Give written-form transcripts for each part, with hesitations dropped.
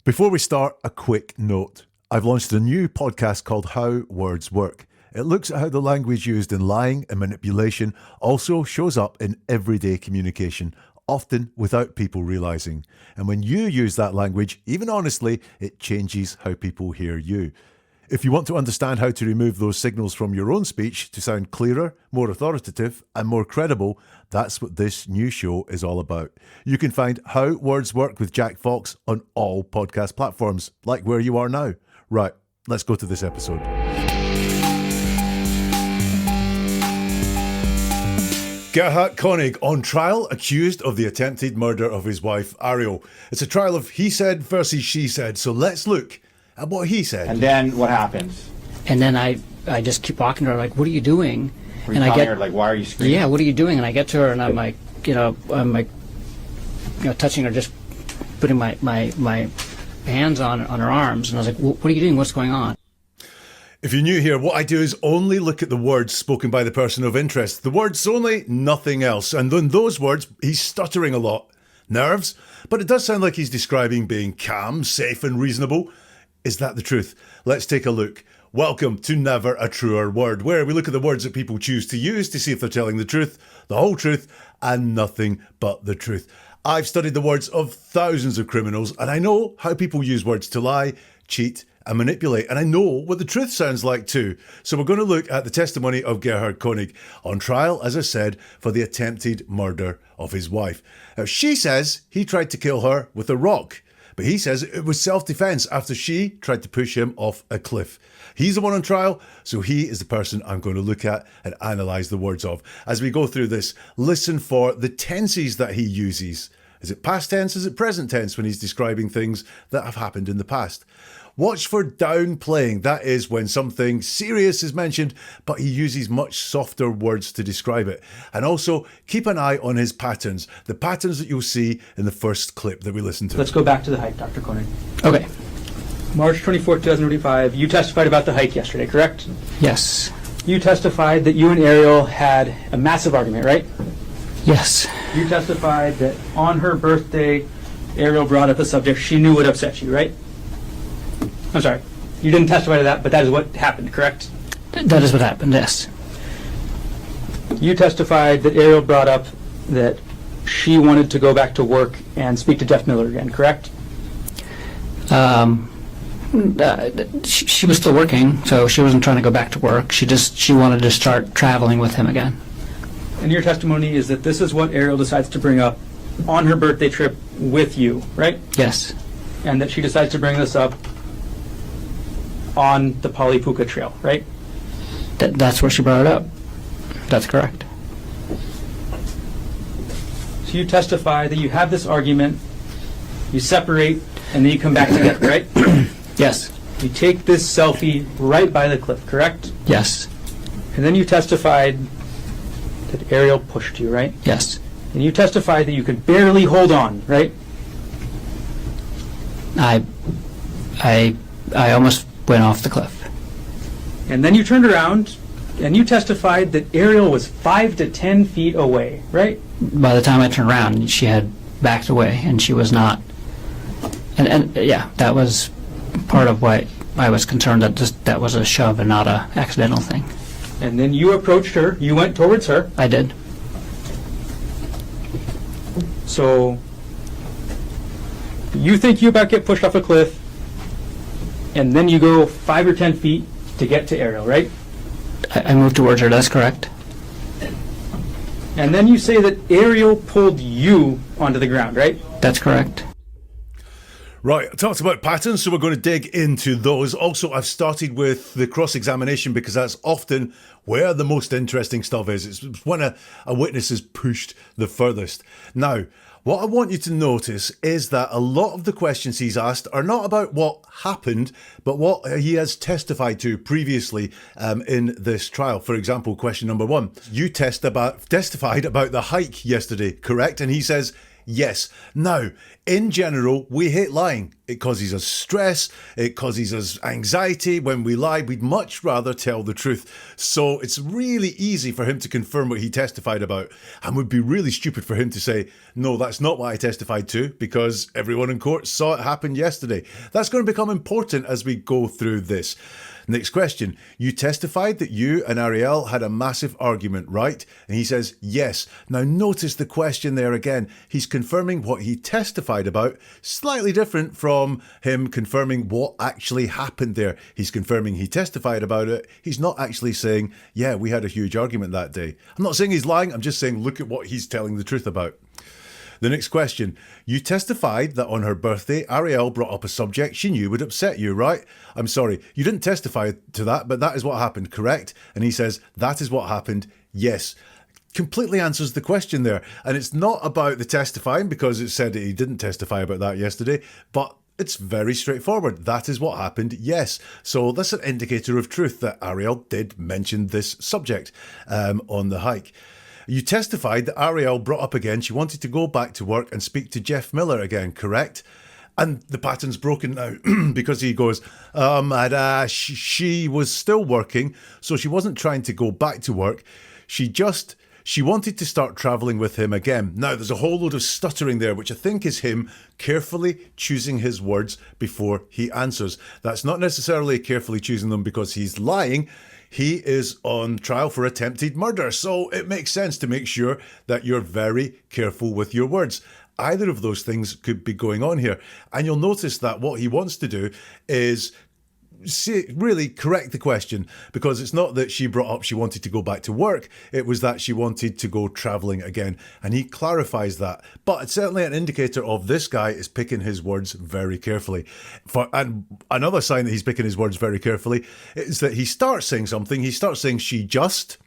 Before we start, a quick note. I've launched a new podcast called How Words Work. It looks at how the language used in lying and manipulation also shows up in everyday communication, often without people realising. And when you use that language, even honestly, it changes how people hear you. If you want to understand how to remove those signals from your own speech to sound clearer, more authoritative and more credible, that's what this new show is all about. You can find How Words Work with Jack Fox on all podcast platforms, like where you are now. Right, let's go to this episode. Gerhardt Konig on trial, accused of the attempted murder of his wife, Arielle. It's a trial of he said versus she said, so let's look at what he said. And then what happens? And then I just keep walking to her, like, what are you doing? Were you and I get her, like, why are you screaming? Yeah, what are you doing? And I get to her and I'm like, touching her, just putting my hands on her arms. And I was like, what are you doing? What's going on? If you're new here, what I do is only look at the words spoken by the person of interest. The words only, nothing else. And then those words, he's stuttering a lot. Nerves? But it does sound like he's describing being calm, safe and reasonable. Is that the truth? Let's take a look. Welcome to Never a Truer Word, where we look at the words that people choose to use to see if they're telling the truth, the whole truth, and nothing but the truth. I've studied the words of thousands of criminals, and I know how people use words to lie, cheat, and manipulate. And I know what the truth sounds like too. So we're going to look at the testimony of Gerhardt Konig on trial, as I said, for the attempted murder of his wife. Now, she says he tried to kill her with a rock, but he says it was self-defense after she tried to push him off a cliff. He's the one on trial, so he is the person I'm going to look at and analyse the words of. As we go through this, listen for the tenses that he uses. Is it past tense? Is it present tense when he's describing things that have happened in the past? Watch for downplaying. That is when something serious is mentioned, but he uses much softer words to describe it. And also keep an eye on his patterns, the patterns that you'll see in the first clip that we listened to. Let's go back to the hike, Dr. Konig. Okay. March 24, 2025, you testified about the hike yesterday, correct? Yes. You testified that you and Arielle had a massive argument, right? Yes. You testified that on her birthday, Arielle brought up a subject she knew would upset you, right? I'm sorry, you didn't testify to that, but that is what happened, correct? That is what happened, yes. You testified that Arielle brought up that she wanted to go back to work and speak to Jeff Miller again, correct? She was still working, so she wasn't trying to go back to work. She wanted to start traveling with him again. And your testimony is that this is what Arielle decides to bring up on her birthday trip with you, right? Yes. And that she decides to bring this up on the Pali Puka Trail, right? That's where she brought it up. That's correct. So you testify that you have this argument, you separate, and then you come back together, right? Yes. You take this selfie right by the cliff, correct? Yes. And then you testified that Arielle pushed you, right? Yes. And you testified that you could barely hold on, right? I almost went off the cliff. And then you turned around and you testified that Arielle was 5 to 10 feet away, right? By the time I turned around, she had backed away, and she was not. And yeah, that was part of why I was concerned that that was a shove and not a accidental thing. And then you approached her, you went towards her. I did. So you think you about get pushed off a cliff, and then you go 5 or 10 feet to get to Arielle, right? I moved towards her, that's correct. And then you say that Arielle pulled you onto the ground, right? That's correct. Right, I talked about patterns, so we're going to dig into those. Also, I've started with the cross-examination because that's often where the most interesting stuff is. It's when a witness is pushed the furthest. Now, what I want you to notice is that a lot of the questions he's asked are not about what happened, but what he has testified to previously in this trial. For example, question number 1, you testified about the hike yesterday, correct? And he says yes. Now, in general, we hate lying. It causes us stress. It causes us anxiety. When we lie, we'd much rather tell the truth. So it's really easy for him to confirm what he testified about, and would be really stupid for him to say, no, that's not what I testified to, because everyone in court saw it happen yesterday. That's going to become important as we go through this. Next question. You testified that you and Arielle had a massive argument, right? And he says, yes. Now notice the question there again. He's confirming what he testified about, slightly different from him confirming what actually happened there. He's confirming he testified about it. He's not actually saying, yeah, we had a huge argument that day. I'm not saying he's lying. I'm just saying, look at what he's telling the truth about. The next question. You testified that on her birthday, Arielle brought up a subject she knew would upset you, right? I'm sorry, you didn't testify to that, but that is what happened, correct? And he says, that is what happened, yes. Completely answers the question there. And it's not about the testifying, because it said that he didn't testify about that yesterday, but it's very straightforward. That is what happened, yes. So that's an indicator of truth that Arielle did mention this subject on the hike. You testified that Arielle brought up again she wanted to go back to work and speak to Jeff Miller again, correct? And the pattern's broken now because he goes, she was still working, so she wasn't trying to go back to work. She wanted to start travelling with him again. Now, there's a whole load of stuttering there, which I think is him carefully choosing his words before he answers. That's not necessarily carefully choosing them because he's lying. He is on trial for attempted murder, so it makes sense to make sure that you're very careful with your words. Either of those things could be going on here. And you'll notice that what he wants to do is really correct the question, because it's not that she brought up she wanted to go back to work, it was that she wanted to go travelling again, and he clarifies that. But it's certainly an indicator of this guy is picking his words very carefully. And another sign that he's picking his words very carefully is that he starts saying something. He starts saying she just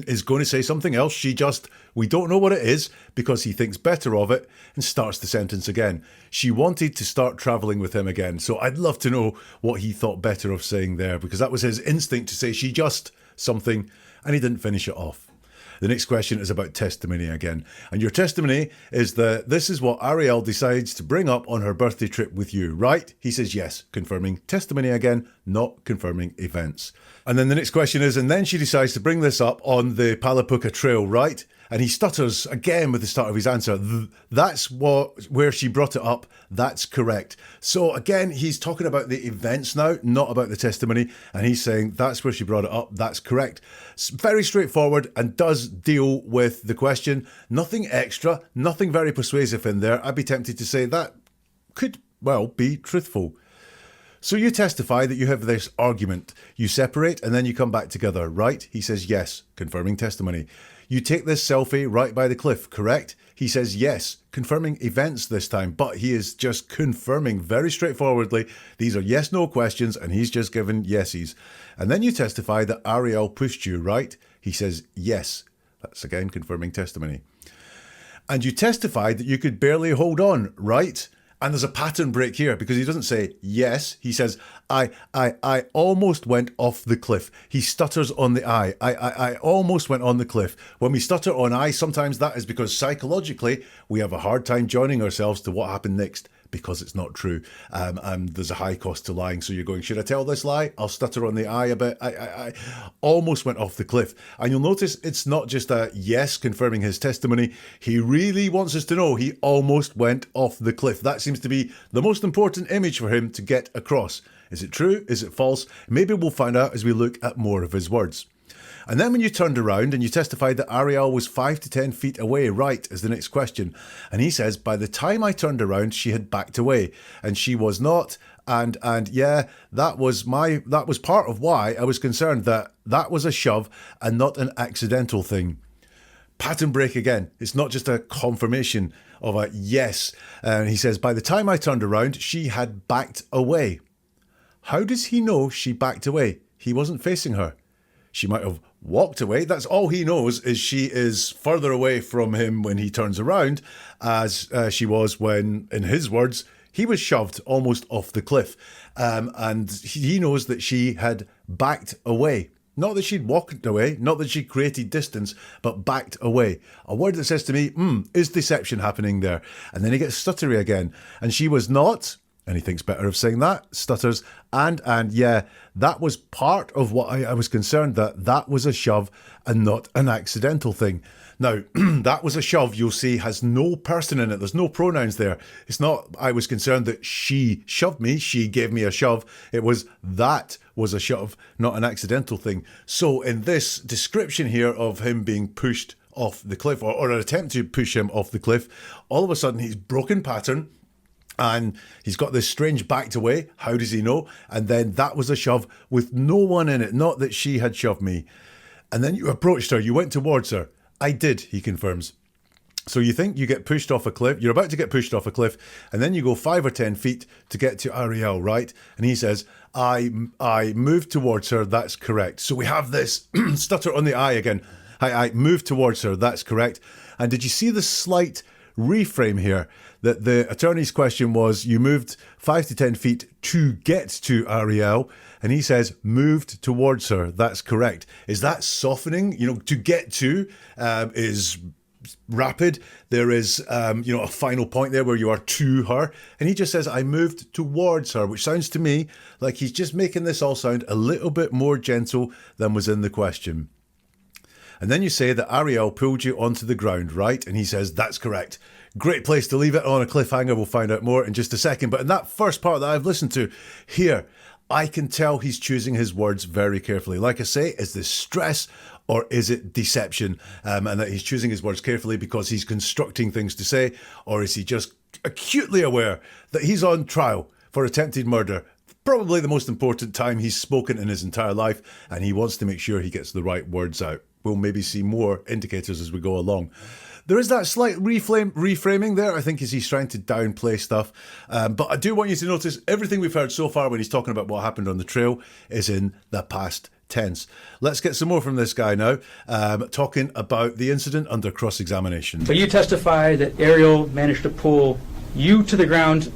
is going to say something else. She just, we don't know what it is, because he thinks better of it, and starts the sentence again. She wanted to start travelling with him again. So I'd love to know what he thought better of saying there, because that was his instinct to say she just something, and he didn't finish it off. The next question is about testimony again. And your testimony is that this is what Arielle decides to bring up on her birthday trip with you, right? He says yes, confirming testimony again, not confirming events. And then the next question is, and then she decides to bring this up on the Pali Puka Trail, right? And he stutters again with the start of his answer. That's where she brought it up. That's correct. So again, he's talking about the events now, not about the testimony. And he's saying that's where she brought it up. That's correct. It's very straightforward and does deal with the question. Nothing extra, nothing very persuasive in there. I'd be tempted to say that could, well, be truthful. So you testify that you have this argument. You separate and then you come back together, right? He says yes, confirming testimony. You take this selfie right by the cliff, correct? He says yes, confirming events this time, but he is just confirming very straightforwardly. These are yes-no questions, and he's just given yeses. And then you testify that Arielle pushed you, right? He says yes. That's again confirming testimony. And you testified that you could barely hold on, right? And there's a pattern break here, because he doesn't say yes. He says, I almost went off the cliff. He stutters on the I almost went on the cliff. When we stutter on I, sometimes that is because psychologically we have a hard time joining ourselves to what happened next, because it's not true. And there's a high cost to lying. So you're going, should I tell this lie? I'll stutter on the I a bit. I almost went off the cliff. And you'll notice it's not just a yes confirming his testimony. He really wants us to know he almost went off the cliff. That seems to be the most important image for him to get across. Is it true? Is it false? Maybe we'll find out as we look at more of his words. And then when you turned around and you testified that Arielle was 5 to 10 feet away, right, is the next question. And he says, by the time I turned around, she had backed away and she was not. And yeah, that was part of why I was concerned that was a shove and not an accidental thing. Pattern break again. It's not just a confirmation of a yes. And he says, by the time I turned around, she had backed away. How does he know she backed away? He wasn't facing her. She might have walked away. That's all he knows, is she is further away from him when he turns around, as she was when, in his words, he was shoved almost off the cliff. And he knows that she had backed away. Not that she'd walked away, not that she created distance, but backed away. A word that says to me, is deception happening there? And then he gets stuttery again. And she was not, and he thinks better of saying that, stutters, and yeah, that was part of what I was concerned that was a shove and not an accidental thing. Now, that was a shove, you'll see, has no person in it. There's no pronouns there. It's not, I was concerned that she shoved me, she gave me a shove. It was, that was a shove, not an accidental thing. So in this description here of him being pushed off the cliff, or an attempt to push him off the cliff, all of a sudden he's broken pattern, and he's got this strange backed away. How does he know? And then that was a shove with no one in it, not that she had shoved me. And then you approached her, you went towards her. I did, he confirms. So you think you get pushed off a cliff, you're about to get pushed off a cliff, and then you go 5 or 10 feet to get to Arielle, right? And he says, I moved towards her, that's correct. So we have this stutter on the I again. I moved towards her, that's correct. And did you see the slight reframe here? That the attorney's question was, you moved 5 to 10 feet to get to Arielle, and he says, moved towards her, that's correct. Is that softening? To get to is rapid. There is, a final point there where you are to her. And he just says, I moved towards her, which sounds to me like he's just making this all sound a little bit more gentle than was in the question. And then you say that Arielle pulled you onto the ground, right? And he says, that's correct. Great place to leave it on a cliffhanger. We'll find out more in just a second. But in that first part that I've listened to here, I can tell he's choosing his words very carefully. Like I say, is this stress or is it deception? And that he's choosing his words carefully because he's constructing things to say, or is he just acutely aware that he's on trial for attempted murder? Probably the most important time he's spoken in his entire life, and he wants to make sure he gets the right words out. We'll maybe see more indicators as we go along. There is that slight reframing there, I think, as he's trying to downplay stuff. But I do want you to notice everything we've heard so far when he's talking about what happened on the trail is in the past tense. Let's get some more from this guy now, talking about the incident under cross-examination. But you testify that Arielle managed to pull you to the ground,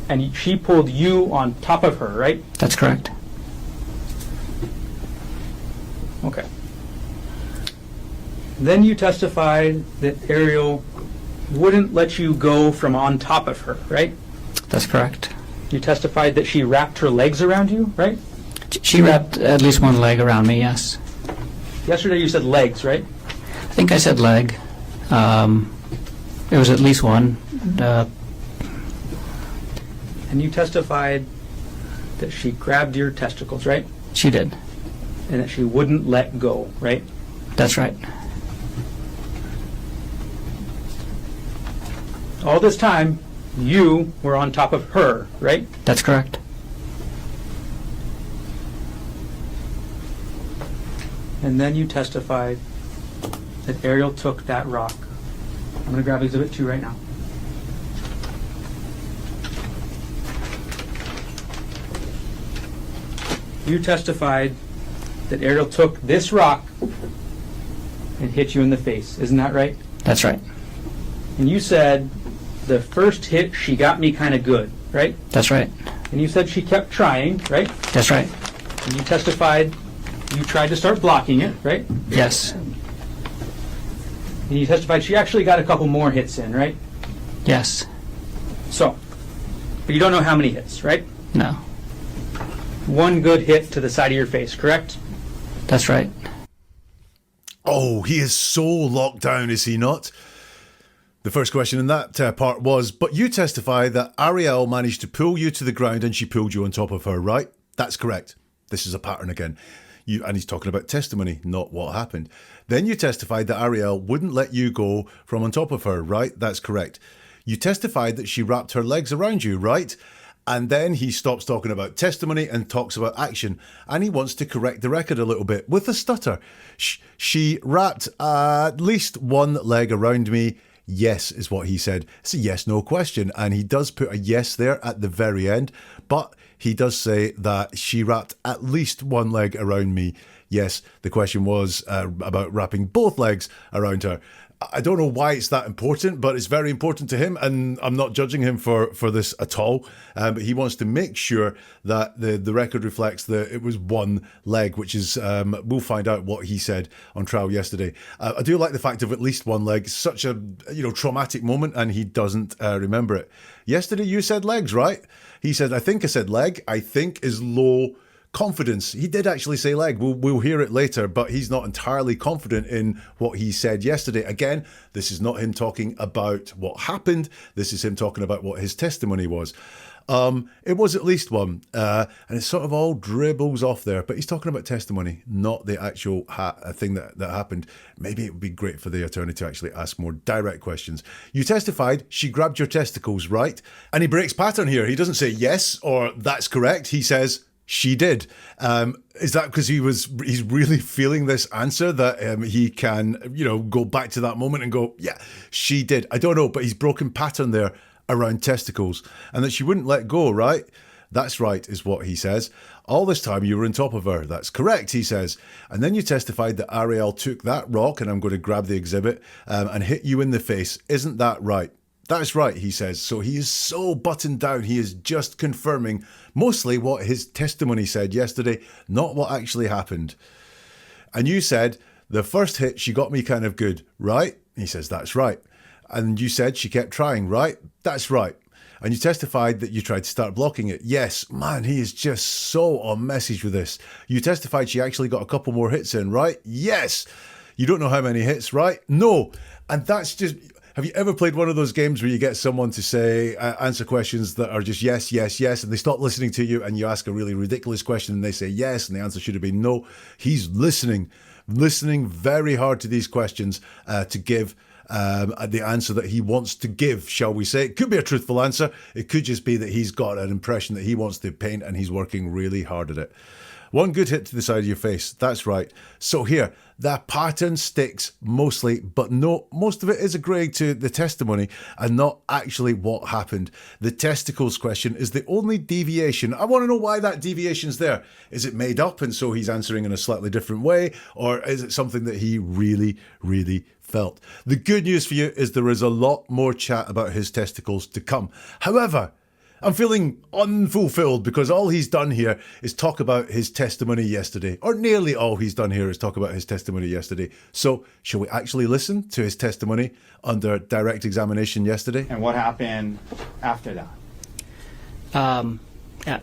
and she pulled you on top of her, right? That's correct. Okay. Then you testified that Arielle wouldn't let you go from on top of her, right? That's correct. You testified that she wrapped her legs around you, right? She wrapped at least one leg around me, yes. Yesterday you said legs, right? I think I said leg. It was at least one. And you testified that she grabbed your testicles, right? She did. And that she wouldn't let go, right? That's right. All this time, you were on top of her, right? That's correct. And then you testified that Arielle took that rock. I'm going to grab Exhibit 2 right now. You testified that Arielle took this rock and hit you in the face. Isn't that right? That's right. And you said the first hit, she got me kind of good, right? That's right. And you said she kept trying, right? That's right. And you testified you tried to start blocking it, right? Yes. And you testified she actually got a couple more hits in, right? Yes. So, but you don't know how many hits, right? No. One good hit to the side of your face, correct? That's right. Oh, he is so locked down, is he not? The first question in that part was, but you testify that Arielle managed to pull you to the ground and she pulled you on top of her, right? That's correct. This is a pattern again. And he's talking about testimony, not what happened. Then you testified that Arielle wouldn't let you go from on top of her, right? That's correct. You testified that she wrapped her legs around you, right? And then he stops talking about testimony and talks about action. And he wants to correct the record a little bit with a stutter. She wrapped at least one leg around me. Yes, is what he said. It's a yes-no question. And he does put a yes there at the very end. But he does say that she wrapped at least one leg around me. Yes, the question was about wrapping both legs around her. I don't know why it's that important, but it's very important to him, and I'm not judging him for this at all. But he wants to make sure that the record reflects that it was one leg, which is, we'll find out what he said on trial yesterday. I do like the fact of at least one leg, such a traumatic moment, and he doesn't remember it. Yesterday you said legs, right? He said, I think I said leg. I think is low confidence. He did actually say leg. We'll hear it later, but he's not entirely confident in what he said yesterday. Again, this is not him talking about what happened. This is him talking about what his testimony was. It was at least one, and it sort of all dribbles off there, but he's talking about testimony, not the actual thing that happened. Maybe it would be great for the attorney to actually ask more direct questions. You testified she grabbed your testicles, right? And he breaks pattern here. He doesn't say yes or that's correct. He says she did. Is that because he's really feeling this answer that he can, go back to that moment and go, yeah, she did. I don't know, but he's broken pattern there around testicles, and that she wouldn't let go, right? That's right, is what he says. All this time you were on top of her. That's correct, he says. And then you testified that Arielle took that rock, and I'm going to grab the exhibit, and hit you in the face. Isn't that right? That's right, he says. So he is so buttoned down, he is just confirming mostly what his testimony said yesterday, not what actually happened. And you said, the first hit, she got me kind of good, right? He says, that's right. And you said she kept trying, right? That's right. And you testified that you tried to start blocking it. Yes, man, he is just so on message with this. You testified she actually got a couple more hits in, right? Yes. You don't know how many hits, right? No. And that's just... Have you ever played one of those games where you get someone to say, answer questions that are just yes, yes, yes, and they stop listening to you, and you ask a really ridiculous question and they say yes, and the answer should have been no? He's listening very hard to these questions to give the answer that he wants to give, shall we say. It could be a truthful answer. It could just be that he's got an impression that he wants to paint and he's working really hard at it. One good hit to the side of your face. That's right. So here, the pattern sticks mostly, but no, most of it is agreeing to the testimony and not actually what happened. The testicles question is the only deviation. I want to know why that deviation's there. Is it made up and so he's answering in a slightly different way? Or is it something that he really, really felt? The good news for you is there is a lot more chat about his testicles to come. However, I'm feeling unfulfilled because all he's done here is talk about his testimony yesterday, or nearly all he's done here is talk about his testimony yesterday. So shall we actually listen to his testimony under direct examination yesterday? And what happened after that?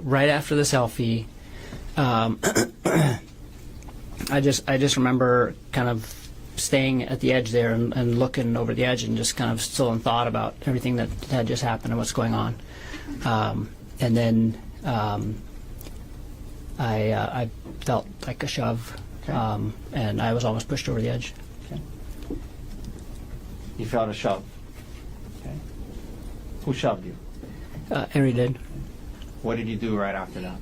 Right after the selfie, I just remember kind of staying at the edge there and looking over the edge and just kind of still in thought about everything that had just happened and what's going on. And then I felt like a shove, Okay. and I was almost pushed over the edge. Okay. You felt a shove. Okay. Who shoved you? Ari did. What did you do right after that?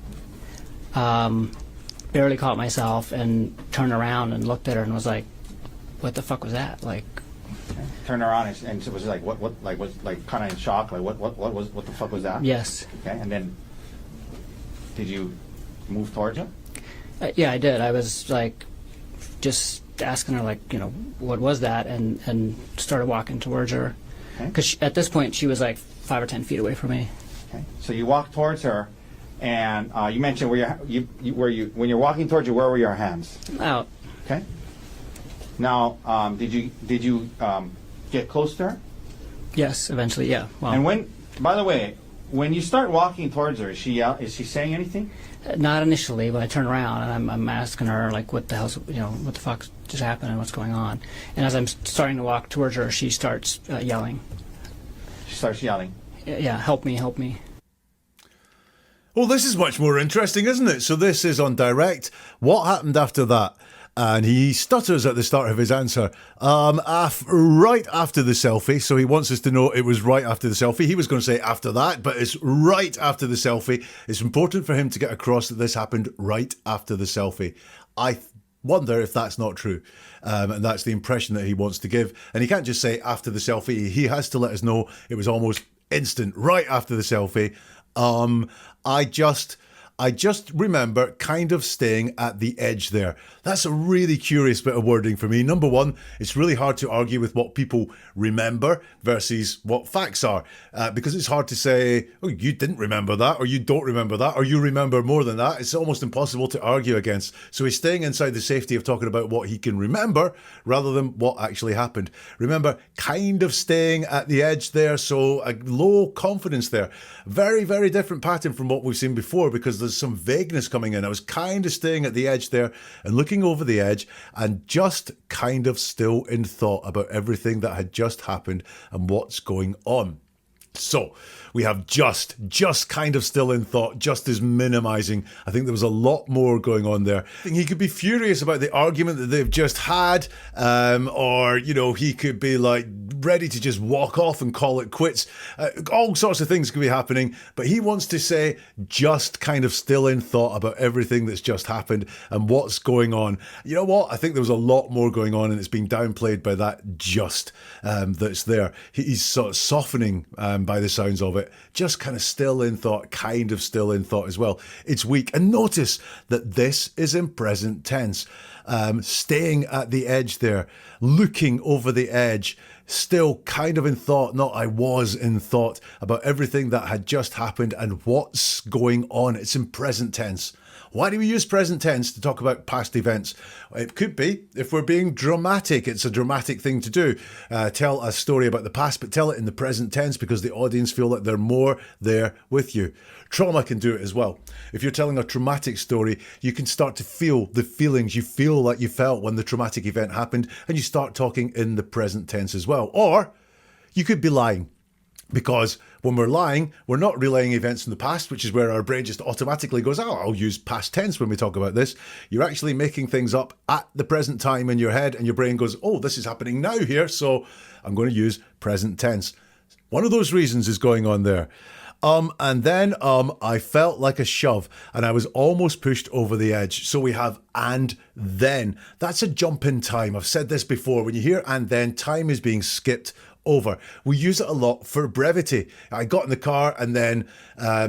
Barely caught myself and turned around and looked at her and was like, "What the fuck was that?" Like, Okay. Turned around and so was it like what like was like kind of in shock, like what the fuck was that? yes. Okay. And then did you move towards her? Yeah, I did. I was like, just asking her, like, what was that, and started walking towards her. Okay. Because at this point, she was like 5 or 10 feet away from me. Okay. So you walked towards her, and you mentioned when you're walking towards her, where were your hands? Out. Okay. Now, did you get close to her? Yes, eventually, yeah. Well, And by the way, when you start walking towards her, is she saying anything? not initially, but I turn around and I'm asking her, like, what the hell's, what the fuck just happened and what's going on. And as I'm starting to walk towards her, she starts yelling. She starts yelling. Yeah, help me, help me. Well, this is much more interesting, isn't it? So this is on direct. What happened after that? And he stutters at the start of his answer. Right after the selfie. So he wants us to know it was right after the selfie. He was going to say after that, but it's right after the selfie. It's important for him to get across that this happened right after the selfie. I wonder if that's not true. And that's the impression that he wants to give. And he can't just say after the selfie. He has to let us know it was almost instant, right after the selfie. I just remember kind of staying at the edge there. That's a really curious bit of wording for me. Number one, it's really hard to argue with what people remember versus what facts are, because it's hard to say, oh, you didn't remember that, or you don't remember that, or you remember more than that. It's almost impossible to argue against. So he's staying inside the safety of talking about what he can remember rather than what actually happened. Remember, kind of staying at the edge there, so a low confidence there. Very, very different pattern from what we've seen before, because there's some vagueness coming in. I was kind of staying at the edge there and looking over the edge and just kind of still in thought about everything that had just happened and what's going on. So we have just kind of still in thought, just is minimizing. I think there was a lot more going on there. I think he could be furious about the argument that they've just had, or, you know, he could be like ready to just walk off and call it quits. All sorts of things could be happening, but he wants to say just kind of still in thought about everything that's just happened and what's going on. You know what? I think there was a lot more going on, and it's been downplayed by that just that's there. He's sort of softening by the sounds of it, just kind of still in thought, kind of still in thought as well. It's weak. And notice that this is in present tense. Staying at the edge there, looking over the edge, still kind of in thought, not I was in thought about everything that had just happened and what's going on. It's in present tense. Why do we use present tense to talk about past events? It could be if we're being dramatic. It's a dramatic thing to do. Tell a story about the past, but tell it in the present tense because the audience feel like they're more there with you. Trauma can do it as well. If you're telling a traumatic story, you can start to feel the feelings you feel like you felt when the traumatic event happened, and you start talking in the present tense as well. Or you could be lying. Because when we're lying, we're not relaying events from the past, which is where our brain just automatically goes, oh, I'll use past tense when we talk about this. You're actually making things up at the present time in your head, and your brain goes, oh, this is happening now here, so I'm going to use present tense. One of those reasons is going on there. And then I felt like a shove, and I was almost pushed over the edge. So we have and then. That's a jump in time. I've said this before. When you hear and then, time is being skipped over. We use it a lot for brevity. I got in the car and then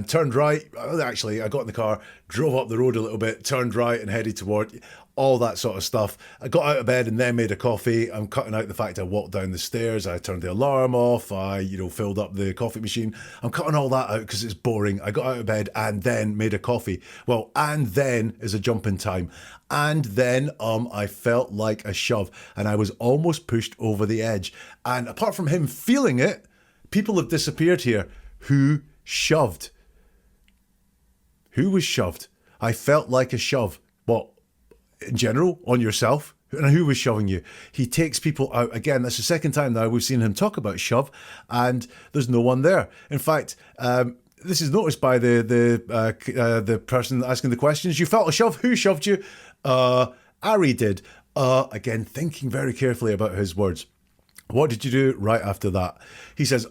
turned right. Actually, I got in the car, drove up the road a little bit, turned right and headed toward all that sort of stuff. I got out of bed and then made a coffee. I'm cutting out the fact I walked down the stairs. I turned the alarm off. I, filled up the coffee machine. I'm cutting all that out because it's boring. I got out of bed and then made a coffee. Well, and then is a jump in time. And then I felt like a shove and I was almost pushed over the edge. And apart from him feeling it, people have disappeared here. Who shoved? Who was shoved? I felt like a shove. What? In general, on yourself? And who was shoving you? He takes people out. Again, that's the second time now we've seen him talk about shove, and there's no one there. In fact, this is noticed by the person asking the questions. You felt a shove. Who shoved you? Ari did. Again, thinking very carefully about his words. What did you do right after that? He says,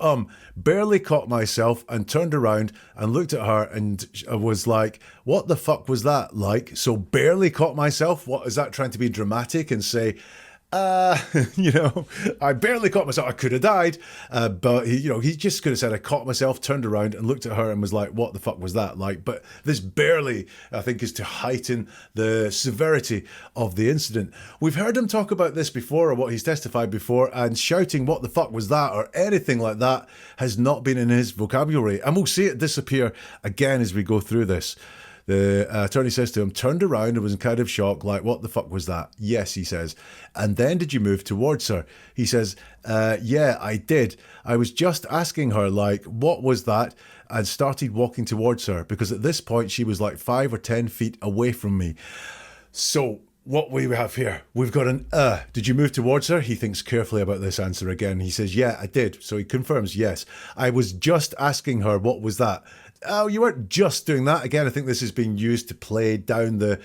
barely caught myself and turned around and looked at her and was like, what the fuck was that like? So barely caught myself. What is that trying to be dramatic and say, I barely caught myself. I could have died. But he just could have said, I caught myself, turned around and looked at her and was like, what the fuck was that like? But this barely, I think, is to heighten the severity of the incident. We've heard him talk about this before, or what he's testified before, and shouting, what the fuck was that? Or anything like that has not been in his vocabulary. And we'll see it disappear again as we go through this. The attorney says to him, turned around and was in kind of shock, like, what the fuck was that? Yes, he says. And then did you move towards her? He says, yeah, I did. I was just asking her, like, what was that? And started walking towards her because at this point she was like 5 or 10 feet away from me. So what we have here, we've got an did you move towards her? He thinks carefully about this answer again. He says, yeah, I did. So he confirms, yes. I was just asking her, what was that? Oh, you weren't just doing that. Again, I think this is being used to play down the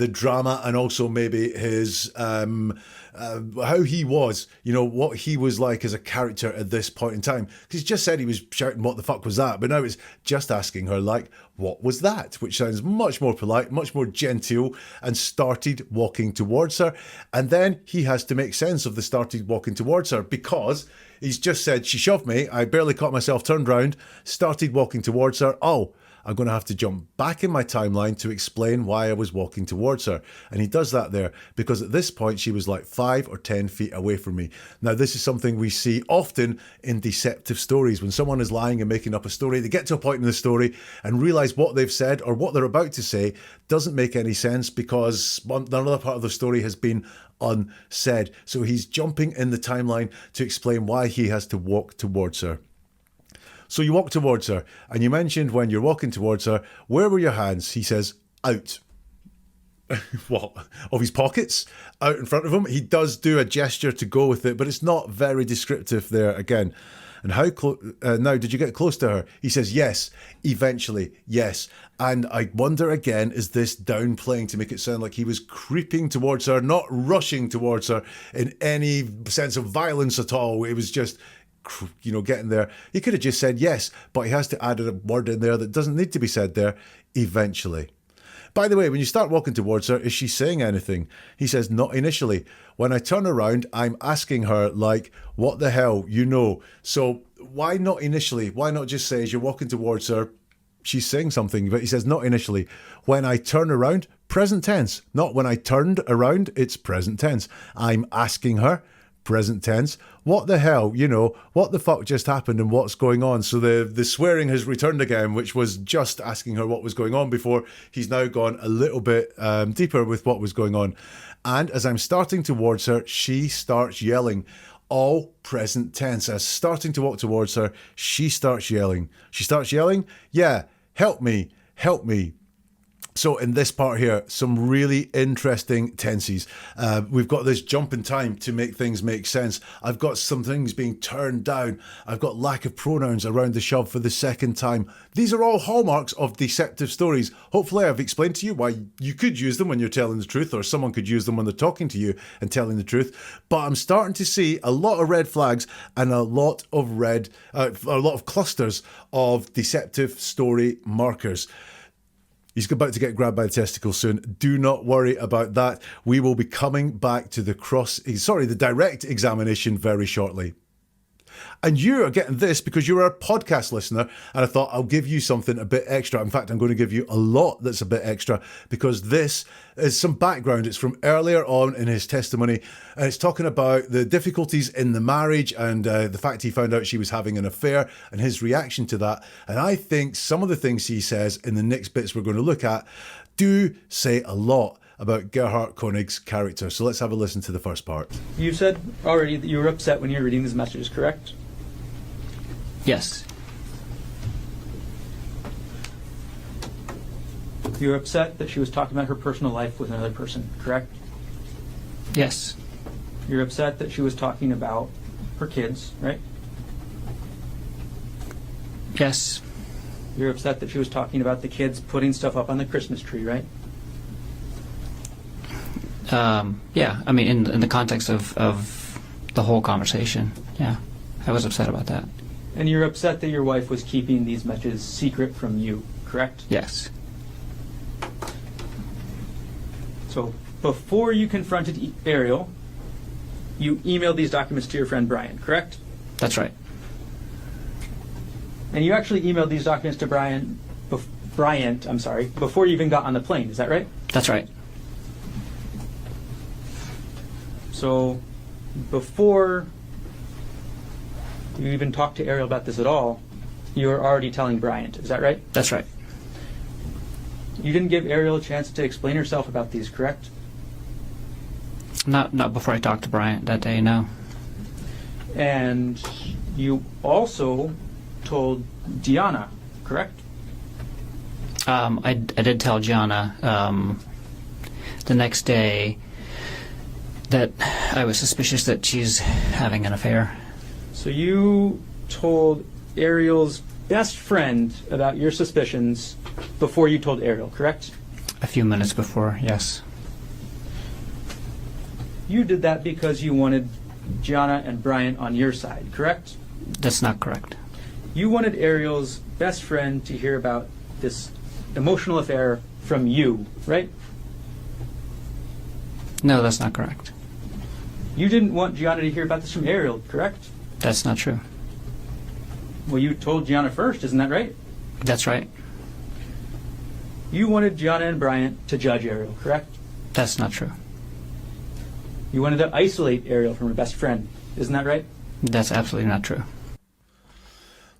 drama and also maybe his how he was, what he was like as a character at this point in time. Because he just said he was shouting, what the fuck was that? But now it's just asking her, like, what was that? Which sounds much more polite, much more genteel, and started walking towards her. And then he has to make sense of the started walking towards her because he's just said, she shoved me, I barely caught myself, turned round, started walking towards her. Oh, I'm going to have to jump back in my timeline to explain why I was walking towards her. And he does that there because at this point she was like 5 or 10 feet away from me. Now, this is something we see often in deceptive stories. When someone is lying and making up a story, they get to a point in the story and realize what they've said or what they're about to say doesn't make any sense because another part of the story has been unsaid. So he's jumping in the timeline to explain why he has to walk towards her. So you walk towards her, and you mentioned when you're walking towards her, where were your hands? He says, out. What? Of his pockets? Out in front of him? He does do a gesture to go with it, but it's not very descriptive there again. And how now, did you get close to her? He says, yes, eventually, yes. And I wonder again, is this downplaying to make it sound like he was creeping towards her, not rushing towards her in any sense of violence at all? It was just, getting there. He could have just said yes, but he has to add a word in there that doesn't need to be said there, eventually. By the way, when you start walking towards her, is she saying anything? He says, not initially. When I turn around, I'm asking her, like, what the hell, So why not initially? Why not just say, as you're walking towards her, she's saying something? But he says, not initially. When I turn around, present tense. Not when I turned around, it's present tense. I'm asking her, present tense. What the hell, what the fuck just happened and what's going on? So the swearing has returned again, which was just asking her what was going on before. He's now gone a little bit deeper with what was going on. And as I'm starting towards her, she starts yelling. All present tense. As starting to walk towards her, she starts yelling. She starts yelling, yeah, help me, help me. So in this part here, some really interesting tenses. We've got this jump in time to make things make sense. I've got some things being turned down. I've got lack of pronouns around the shove for the second time. These are all hallmarks of deceptive stories. Hopefully I've explained to you why you could use them when you're telling the truth, or someone could use them when they're talking to you and telling the truth. But I'm starting to see a lot of red flags and a lot of clusters of deceptive story markers. He's about to get grabbed by the testicles soon. Do not worry about that. We will be coming back to the direct examination very shortly. And you are getting this because you're a podcast listener, and I thought I'll give you something a bit extra. In fact, I'm going to give you a lot that's a bit extra because this is some background. It's from earlier on in his testimony, and it's talking about the difficulties in the marriage and the fact he found out she was having an affair and his reaction to that. And I think some of the things he says in the next bits we're going to look at do say a lot about Gerhardt Konig's character. So let's have a listen to the first part. You said already that you were upset when you were reading these messages, correct? Yes. You were upset that she was talking about her personal life with another person, correct? Yes. You're upset that she was talking about her kids, right? Yes. You're upset that she was talking about the kids putting stuff up on the Christmas tree, right? Yeah, I mean, in the context of the whole conversation, yeah, I was upset about that. And you're upset that your wife was keeping these messages secret from you, correct? Yes. So before you confronted Arielle, you emailed these documents to your friend Brian, correct? That's right. And you actually emailed these documents to Bryant, before you even got on the plane, is that right? That's right. So before you even talked to Arielle about this at all, you were already telling Bryant, is that right? That's right. You didn't give Arielle a chance to explain herself about these, correct? Not before I talked to Bryant that day, no. And you also told Gianna, correct? I did tell Gianna the next day that I was suspicious that she's having an affair. So you told Arielle's best friend about your suspicions before you told Arielle, correct? A few minutes before, yes. You did that because you wanted Gianna and Bryant on your side, correct? That's not correct. You wanted Arielle's best friend to hear about this emotional affair from you, right? No, that's not correct. You didn't want Gianna to hear about this from Arielle, correct? That's not true. Well, you told Gianna first, isn't that right? That's right. You wanted Gianna and Bryant to judge Arielle, correct? That's not true. You wanted to isolate Arielle from her best friend. Isn't that right? That's absolutely not true.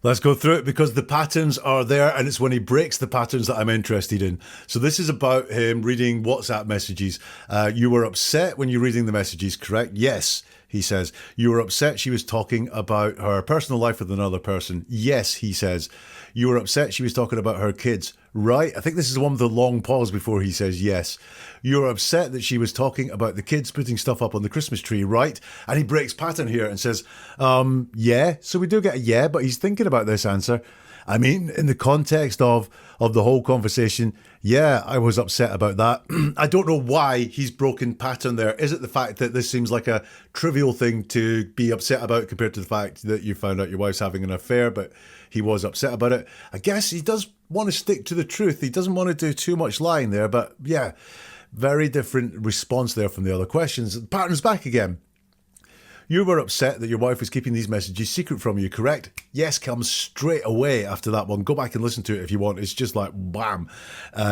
Let's go through it because the patterns are there, and it's when he breaks the patterns that I'm interested in. So this is about him reading WhatsApp messages. You were upset when you're reading the messages, correct? Yes, he says. You were upset she was talking about her personal life with another person. Yes, he says. You were upset she was talking about her kids. Right? I think this is the one with the long pause before he says yes. You were upset that she was talking about the kids putting stuff up on the Christmas tree, right? And he breaks pattern here and says, yeah. So we do get a yeah, but he's thinking about this answer. I mean, in the context of the whole conversation, yeah, I was upset about that. I don't know why he's broken pattern there. Is it the fact that this seems like a trivial thing to be upset about compared to the fact that you found out your wife's having an affair, but he was upset about it? I guess he does want to stick to the truth. He doesn't want to do too much lying there, but yeah, very different response there from the other questions. The pattern's back again. You were upset that your wife was keeping these messages secret from you, correct? Yes comes straight away after that one. Go back and listen to it if you want. It's just like, wham.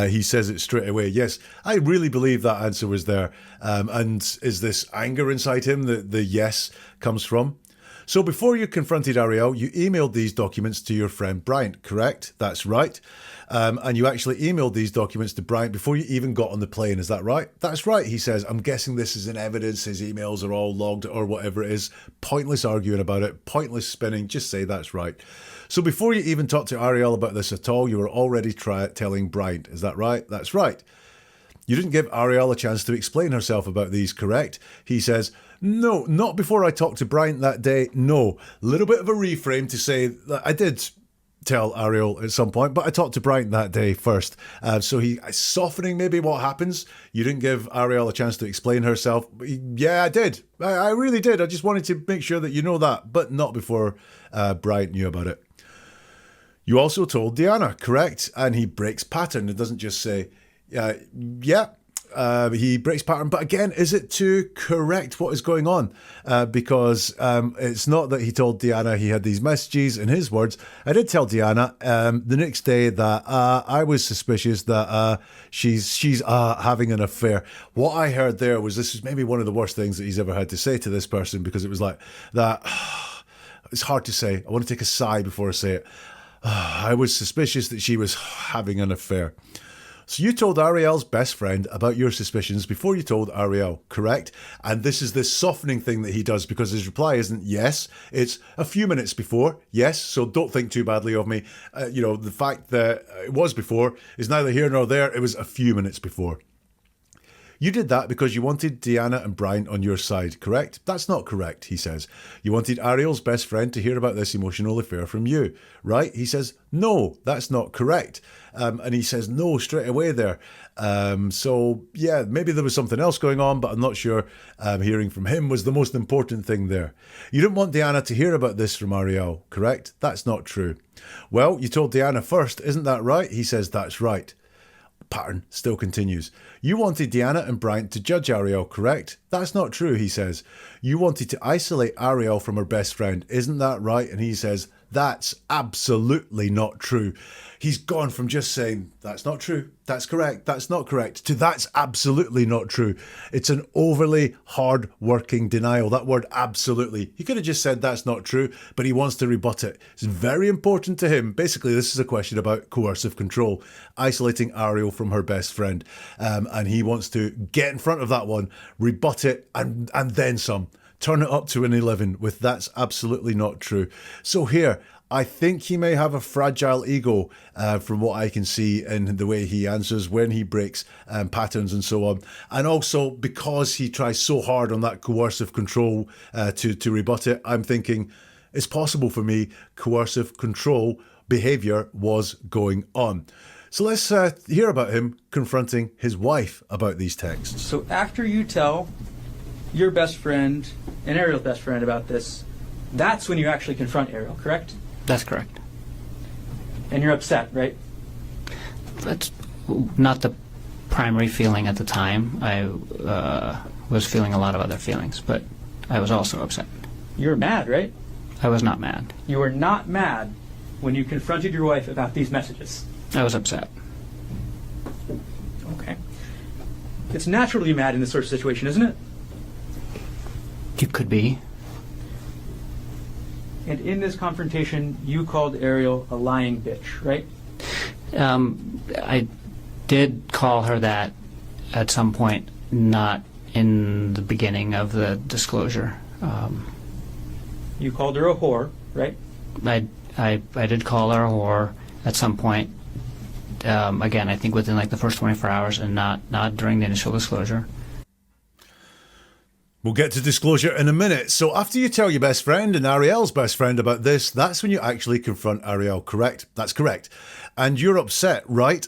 He says it straight away. Yes, I really believe that answer was there. And is this anger inside him that the yes comes from? So before you confronted Arielle, you emailed these documents to your friend Bryant, correct? That's right. And you actually emailed these documents to Bryant before you even got on the plane. Is that right? That's right, he says. I'm guessing this is in evidence. His emails are all logged or whatever it is. Pointless arguing about it. Pointless spinning. Just say that's right. So before you even talked to Arielle about this at all, you were already telling Bryant. Is that right? That's right. You didn't give Arielle a chance to explain herself about these, correct? He says, no, not before I talked to Bryant that day. No. Little bit of a reframe to say that I did tell Arielle at some point, but I talked to Bryant that day first. So he softening maybe what happens. You didn't give Arielle a chance to explain herself. Yeah, I did. I really did. I just wanted to make sure that you know that, but not before Bryant knew about it. You also told Deanna, correct? And he breaks pattern. It doesn't just say, yeah. He breaks pattern, but again, is it to correct what is going on? Because it's not that he told Deanna he had these messages. In his words, I did tell Deanna the next day that I was suspicious that she's having an affair. What I heard there was this is maybe one of the worst things that he's ever had to say to this person, because it was like that. It's hard to say. I want to take a sigh before I say it. I was suspicious that she was having an affair. So you told Arielle's best friend about your suspicions before you told Arielle, correct? And this is this softening thing that he does, because his reply isn't yes, it's a few minutes before, yes, so don't think too badly of me. The fact that it was before is neither here nor there, it was a few minutes before. You did that because you wanted Deanna and Bryant on your side, correct? That's not correct, he says. You wanted Arielle's best friend to hear about this emotional affair from you, right? He says, no, that's not correct. And he says no straight away there. So, yeah, maybe there was something else going on, but I'm not sure hearing from him was the most important thing there. You didn't want Deanna to hear about this from Arielle, correct? That's not true. Well, you told Deanna first, isn't that right? He says, that's right. Pattern still continues. You wanted Deanna and Bryant to judge Arielle, correct? That's not true, he says. You wanted to isolate Arielle from her best friend, isn't that right? And he says, that's absolutely not true. He's gone from just saying, that's not true, that's correct, that's not correct, to that's absolutely not true. It's an overly hard-working denial, that word absolutely. He could have just said that's not true, but he wants to rebut it. It's very important to him. Basically, this is a question about coercive control, isolating Arielle from her best friend. And he wants to get in front of that one, rebut it, and then some. Turn it up to an 11 with that's absolutely not true. So here, I think he may have a fragile ego from what I can see in the way he answers when he breaks patterns and so on. And also because he tries so hard on that coercive control to rebut it, I'm thinking it's possible for me coercive control behaviour was going on. So let's hear about him confronting his wife about these texts. So after you tell your best friend and Arielle's best friend about this, that's when you actually confront Arielle, correct? That's correct. And you're upset, right? That's not the primary feeling at the time. I was feeling a lot of other feelings, but I was also upset. You were mad, right? I was not mad. You were not mad when you confronted your wife about these messages. I was upset. It's natural to be mad in this sort of situation, isn't it? It could be. And in this confrontation, you called Arielle a lying bitch, right? I did call her that at some point, not in the beginning of the disclosure. You called her a whore, right? I did call her a whore at some point. Again, I think within like the first 24 hours, and not during the initial disclosure. We'll get to disclosure in a minute. So after you tell your best friend and Arielle's best friend about this, that's when you actually confront Arielle, correct? That's correct. And you're upset, right?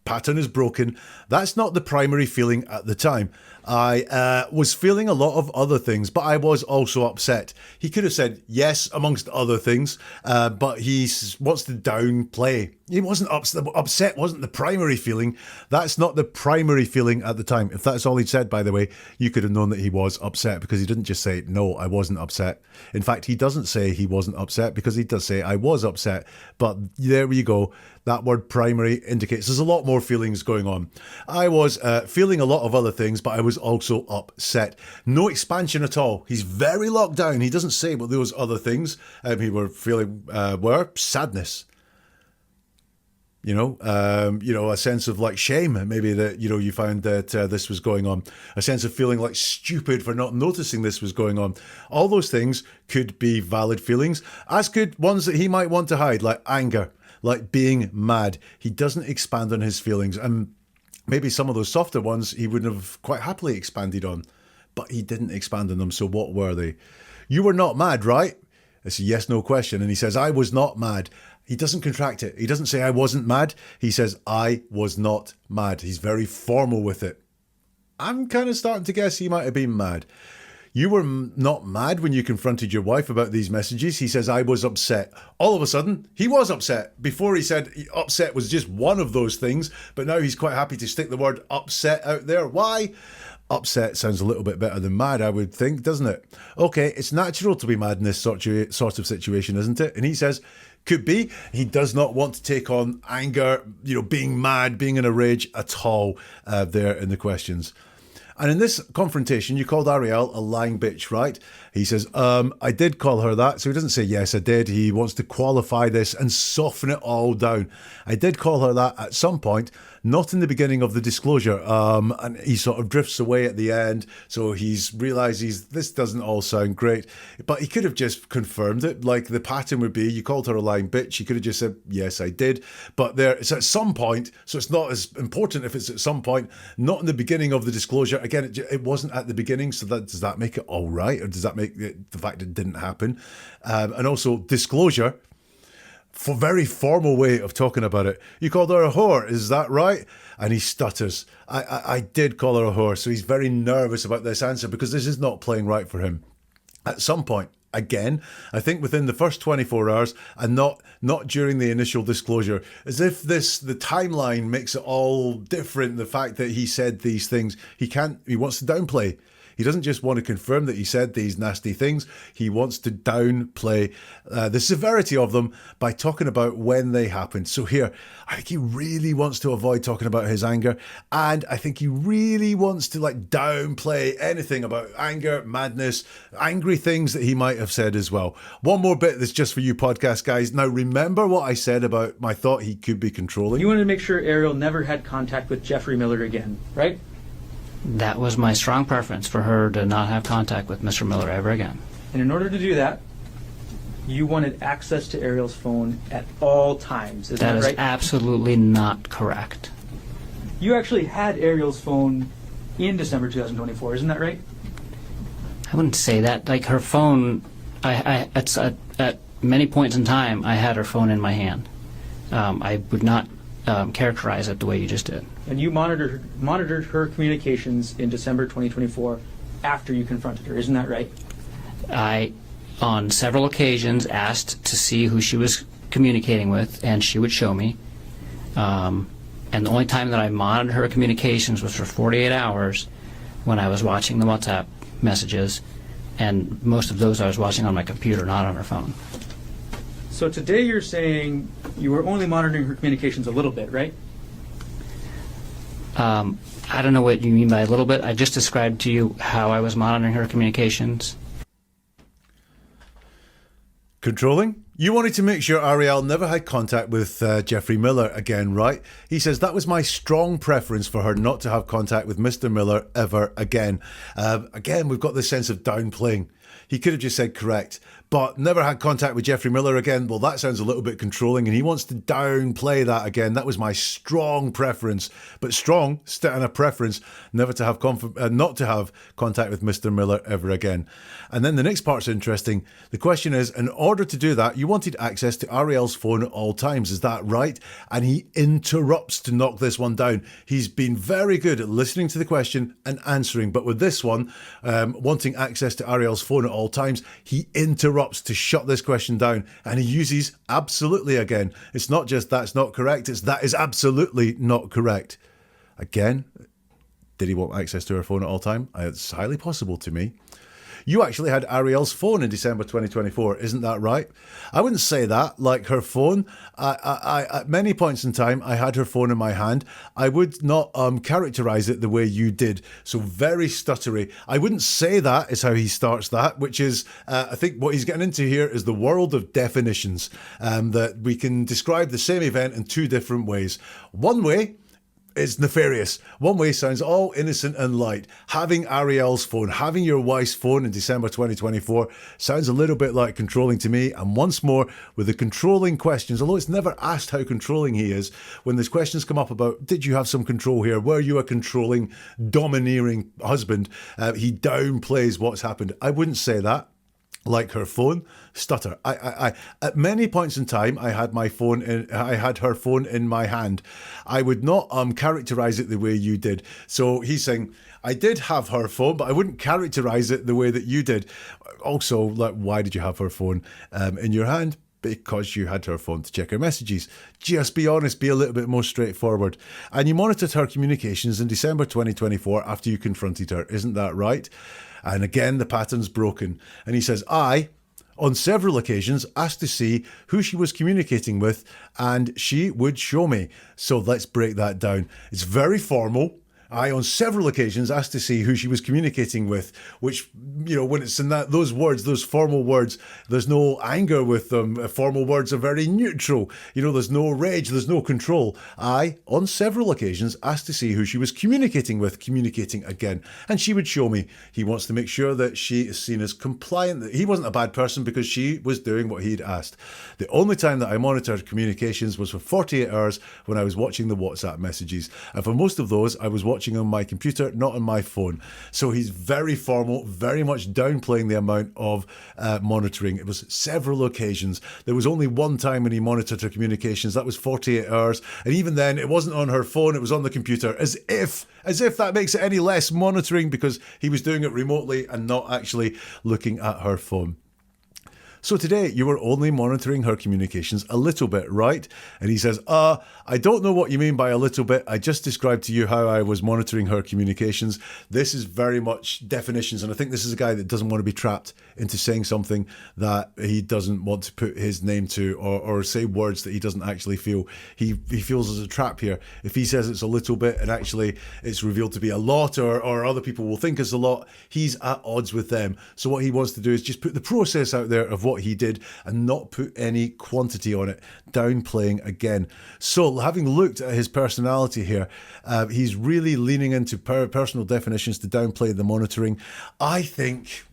Pattern is broken. That's not the primary feeling at the time. I was feeling a lot of other things, but I was also upset. He could have said yes, amongst other things, but he wants to downplay. He wasn't upset. Upset wasn't the primary feeling. That's not the primary feeling at the time. If that's all he'd said, by the way, you could have known that he was upset, because he didn't just say, no, I wasn't upset. In fact, he doesn't say he wasn't upset, because he does say, I was upset. But there you go. That word primary indicates there's a lot more feelings going on. I was feeling a lot of other things, but I was also upset. No expansion at all. He's very locked down. He doesn't say what those other things he were feeling were. Sadness. A sense of like shame, maybe that, you found that this was going on. A sense of feeling like stupid for not noticing this was going on. All those things could be valid feelings, as could ones that he might want to hide, like anger, like being mad. He doesn't expand on his feelings, and maybe some of those softer ones he would have quite happily expanded on, but he didn't expand on them. So what were they? You were not mad, right? It's a yes, no question. And he says, I was not mad. He doesn't contract it. He doesn't say I wasn't mad. He says, I was not mad. He's very formal with it. I'm kind of starting to guess he might have been mad. You were not mad when you confronted your wife about these messages. He says, I was upset. All of a sudden, he was upset. Before he said upset was just one of those things, but now he's quite happy to stick the word upset out there. Why? Upset sounds a little bit better than mad, I would think, doesn't it? Okay, it's natural to be mad in this sort of situation, isn't it? And he says, could be. He does not want to take on anger, being mad, being in a rage at all there in the questions. And in this confrontation, you called Arielle a lying bitch, right? He says, I did call her that. So he doesn't say, yes, I did. He wants to qualify this and soften it all down. I did call her that at some point, not in the beginning of the disclosure. And he sort of drifts away at the end. So he's realizes this doesn't all sound great. But he could have just confirmed it. Like the pattern would be, you called her a lying bitch. He could have just said, yes, I did. But it's at some point. So it's not as important if it's at some point, not in the beginning of the disclosure. Again, it wasn't at the beginning. So does that make it all right? Or does that make the fact it didn't happen? And also disclosure, for very formal way of talking about it. You called her a whore, is that right? And he stutters. I did call her a whore. So he's very nervous about this answer because this is not playing right for him. At some point, again, I think within the first 24 hours and not during the initial disclosure, as if the timeline makes it all different. The fact that he said these things, he wants to downplay. He doesn't just want to confirm that he said these nasty things. He wants to downplay the severity of them by talking about when they happened. So here, I think he really wants to avoid talking about his anger. And I think he really wants to downplay anything about anger, madness, angry things that he might have said as well. One more bit that's just for you podcast guys. Now, remember what I said about my thought he could be controlling? You wanted to make sure Arielle never had contact with Jeffrey Miller again, right? That was my strong preference, for her to not have contact with Mr. Miller ever again. And in order to do that, you wanted access to Arielle's phone at all times. Is that right? That is absolutely not correct. You actually had Arielle's phone in December 2024, isn't that right? I wouldn't say that. Like her phone, at many points in time, I had her phone in my hand. I would not characterize it the way you just did. And you monitored her communications in December 2024 after you confronted her, isn't that right? I, on several occasions, asked to see who she was communicating with, and she would show me. And the only time that I monitored her communications was for 48 hours when I was watching the WhatsApp messages, and most of those I was watching on my computer, not on her phone. So today you're saying you were only monitoring her communications a little bit, right? I don't know what you mean by a little bit. I just described to you how I was monitoring her communications. Controlling? You wanted to make sure Arielle never had contact with Jeffrey Miller again, right? He says, that was my strong preference for her not to have contact with Mr. Miller ever again. Again, we've got this sense of downplaying. He could have just said correct, but never had contact with Jeffrey Miller again. Well, that sounds a little bit controlling, and he wants to downplay that again. That was my strong preference, but strong, and a preference, never to have not to have contact with Mr. Miller ever again. And then the next part's interesting. The question is, in order to do that, you wanted access to Arielle's phone at all times. Is that right? And he interrupts to knock this one down. He's been very good at listening to the question and answering, but with this one, wanting access to Arielle's phone at all times, he interrupts to shut this question down, and he uses absolutely again. It's not just that's not correct, it's that is absolutely not correct. Again, did he want access to her phone at all time? It's highly possible to me. You actually had Arielle's phone in December 2024, isn't that right? I wouldn't say that, like her phone. At many points in time, I had her phone in my hand. I would not characterize it the way you did. So very stuttery. I wouldn't say that is how he starts that, which is, I think what he's getting into here is the world of definitions, that we can describe the same event in two different ways. One way, it's nefarious. One way sounds all innocent and light. Having Arielle's phone, having your wife's phone in December 2024 sounds a little bit like controlling to me. And once more, with the controlling questions, although it's never asked how controlling he is, when there's questions come up about, did you have some control here? Were you a controlling, domineering husband? He downplays what's happened. I wouldn't say that. Like her phone, stutter. I at many points in time, I had her phone in my hand. I would not characterize it the way you did. So he's saying, I did have her phone, but I wouldn't characterize it the way that you did. Also, like, why did you have her phone in your hand? Because you had her phone to check her messages. Just be honest, be a little bit more straightforward. And you monitored her communications in December 2024 after you confronted her. Isn't that right? And again, the pattern's broken. And he says, I, on several occasions, asked to see who she was communicating with, and she would show me. So let's break that down. It's very formal. I, on several occasions, asked to see who she was communicating with, which, you know, when it's in those words, those formal words, there's no anger with them. Formal words are very neutral. You know, there's no rage, there's no control. I, on several occasions, asked to see who she was communicating with, communicating again, and she would show me. He wants to make sure that she is seen as compliant, that he wasn't a bad person because she was doing what he'd asked. The only time that I monitored communications was for 48 hours when I was watching the WhatsApp messages. And for most of those, I was watching on my computer, not on my phone. So he's very formal, very much downplaying the amount of monitoring. It was several occasions. There was only one time when he monitored her communications. That was 48 hours. And even then, it wasn't on her phone, it was on the computer. As if that makes it any less monitoring, because he was doing it remotely and not actually looking at her phone. So today you were only monitoring her communications a little bit, right? And he says, I don't know what you mean by a little bit. I just described to you how I was monitoring her communications. This is very much definitions. And I think this is a guy that doesn't want to be trapped into saying something that he doesn't want to put his name to, or say words that he doesn't actually feel. He feels there's a trap here. If he says it's a little bit and actually it's revealed to be a lot, or other people will think it's a lot, he's at odds with them. So what he wants to do is just put the process out there of what he did and not put any quantity on it, downplaying again. So having looked at his personality here, he's really leaning into personal definitions to downplay the monitoring. I think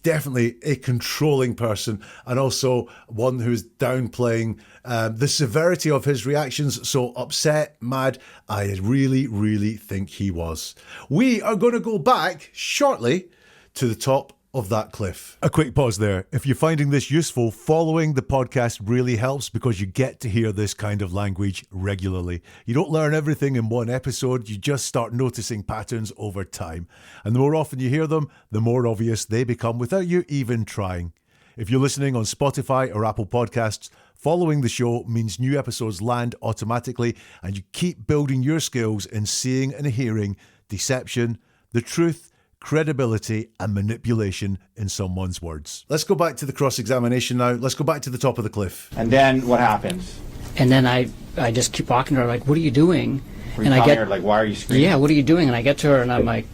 definitely a controlling person, and also one who's downplaying the severity of his reactions. So upset, mad, I really, really think he was. We are going to go back shortly to the top of that cliff. A quick pause there. If you're finding this useful, following the podcast really helps, because you get to hear this kind of language regularly. You don't learn everything in one episode, you just start noticing patterns over time. And the more often you hear them, the more obvious they become without you even trying. If you're listening on Spotify or Apple Podcasts, following the show means new episodes land automatically, and you keep building your skills in seeing and hearing deception, the truth, credibility and manipulation in someone's words. Let's go back to the cross-examination now. Let's go back to the top of the cliff. And then what happens? And then I just keep walking to her, like, what are you doing? Were you And I telling get her, like, why are you screaming? yeah, what are you doing? And I get to her, and I'm like,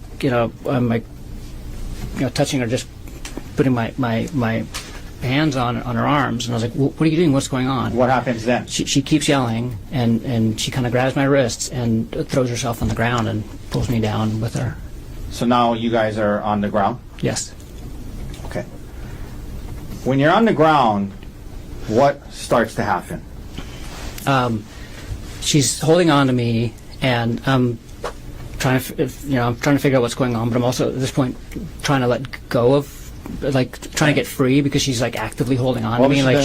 touching her, just putting my hands on her arms, and I was like, what are you doing? What's going on? What happens then? She keeps yelling, and she kind of grabs my wrists and throws herself on the ground and pulls me down with her. So now you guys are on the ground? Yes. Okay. When you're on the ground, what starts to happen? She's holding on to me, and I'm trying to figure out what's going on, but I'm also at this point trying to let go of, like, trying to get free, because she's like actively holding on to me. Like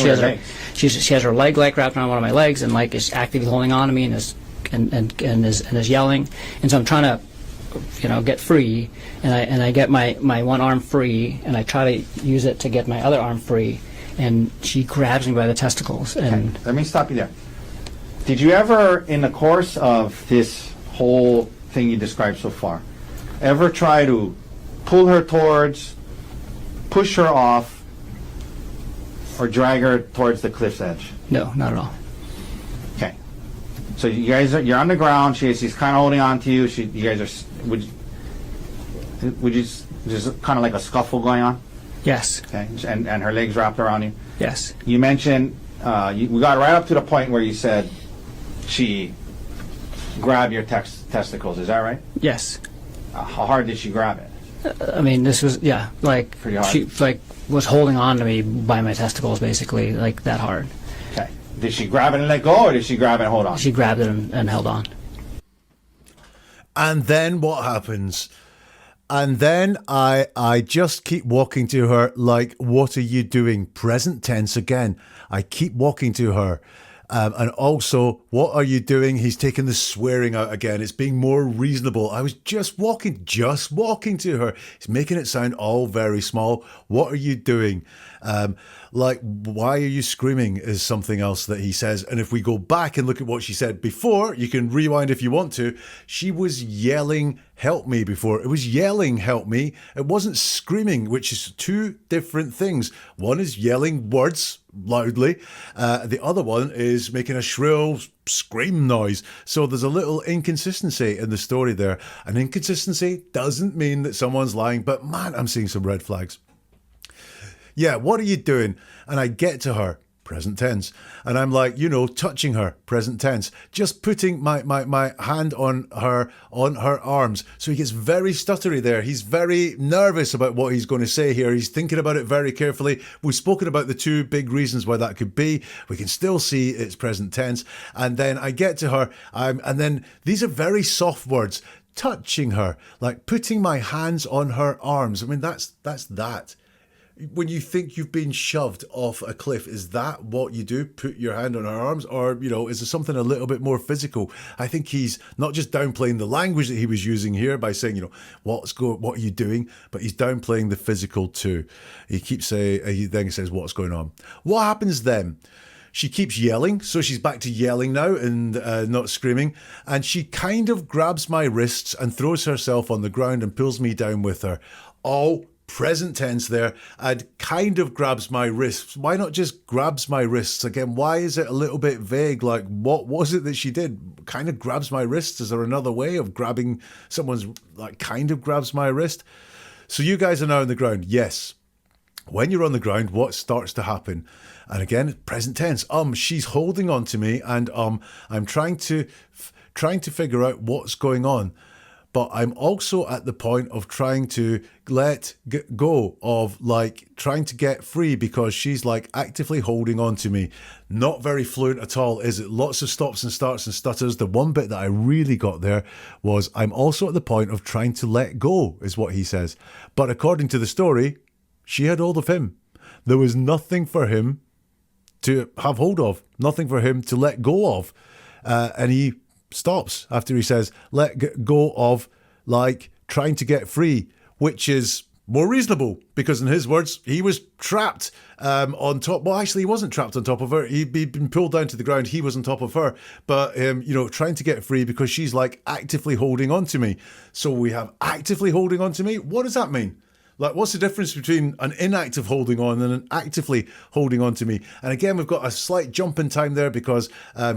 she has her leg like wrapped around one of my legs, and like is actively holding on to me, and is yelling. And so I'm trying to, get free, and I get my one arm free, and I try to use it to get my other arm free, and she grabs me by the testicles. And Let me stop you there. Did you ever, in the course of this whole thing you described so far, ever try to pull her towards, push her off, or drag her towards the cliff's edge? no, not at all. Okay. So you're on the ground. She's kind of holding on to you. You guys are. Would you just kind of like a scuffle going on? Yes. Okay. And her legs wrapped around you. Yes. You mentioned we got right up to the point where you said she grabbed your testicles. Is that right? Yes. How hard did she grab it? I mean, this was, like, Pretty hard. she, like, was holding on to me by my testicles, basically, like, that hard. Okay. Did she grab it and let go, or did she grab it and hold on? She grabbed it and held on. And then what happens? And then I just keep walking to her like, what are you doing? Present tense again. I keep walking to her. And also, what are you doing? He's taking the swearing out again. It's being more reasonable. I was just walking to her. He's making it sound all very small. What are you doing? Like, why are you screaming is something else that he says. And if we go back and look at what she said before, you can rewind if you want to. She was yelling, help me before. It was yelling, help me. It wasn't screaming, which is two different things. One is yelling words loudly. The other one is making a shrill scream noise. So there's a little inconsistency in the story there. An inconsistency doesn't mean that someone's lying, but man, I'm seeing some red flags. Yeah, what are you doing? And I get to her, present tense, and I'm like, touching her, present tense, just putting my hand on her arms. So he gets very stuttery there. He's very nervous about what he's going to say here. He's thinking about it very carefully. We've spoken about the two big reasons why that could be. We can still see it's present tense. And then I get to her, and then these are very soft words, touching her, like putting my hands on her arms. I mean, that's that. When you think you've been shoved off a cliff, is that what you do? Put your hand on her arms? Or, is there something a little bit more physical? I think he's not just downplaying the language that he was using here by saying, what are you doing? But he's downplaying the physical too. He then says, what's going on? What happens then? She keeps yelling, so she's back to yelling now and not screaming. And she kind of grabs my wrists and throws herself on the ground and pulls me down with her. All present tense there, and kind of grabs my wrists. Why not just grabs my wrists? Again, why is it a little bit vague? Like, what was it that she did? Kind of grabs my wrists? Is there another way of grabbing someone's, like, kind of grabs my wrist? So you guys are now on the ground. Yes. When you're on the ground, what starts to happen? And again, present tense. She's holding on to me, and I'm trying to figure out what's going on. But I'm also at the point of trying to let go of, like, trying to get free, because she's like actively holding on to me. Not very fluent at all, is it? Lots of stops and starts and stutters. The one bit that I really got there was, I'm also at the point of trying to let go, is what he says. But according to the story, she had hold of him. There was nothing for him to have hold of, nothing for him to let go of. And he stops after he says, let go of, like, trying to get free, which is more reasonable, because in his words, he was trapped on top. Well, actually, he wasn't trapped on top of her. He'd been pulled down to the ground. He was on top of her. But, trying to get free because she's, like, actively holding on to me. So we have actively holding on to me. What does that mean? Like, what's the difference between an inactive holding on and an actively holding on to me? And again, we've got a slight jump in time there because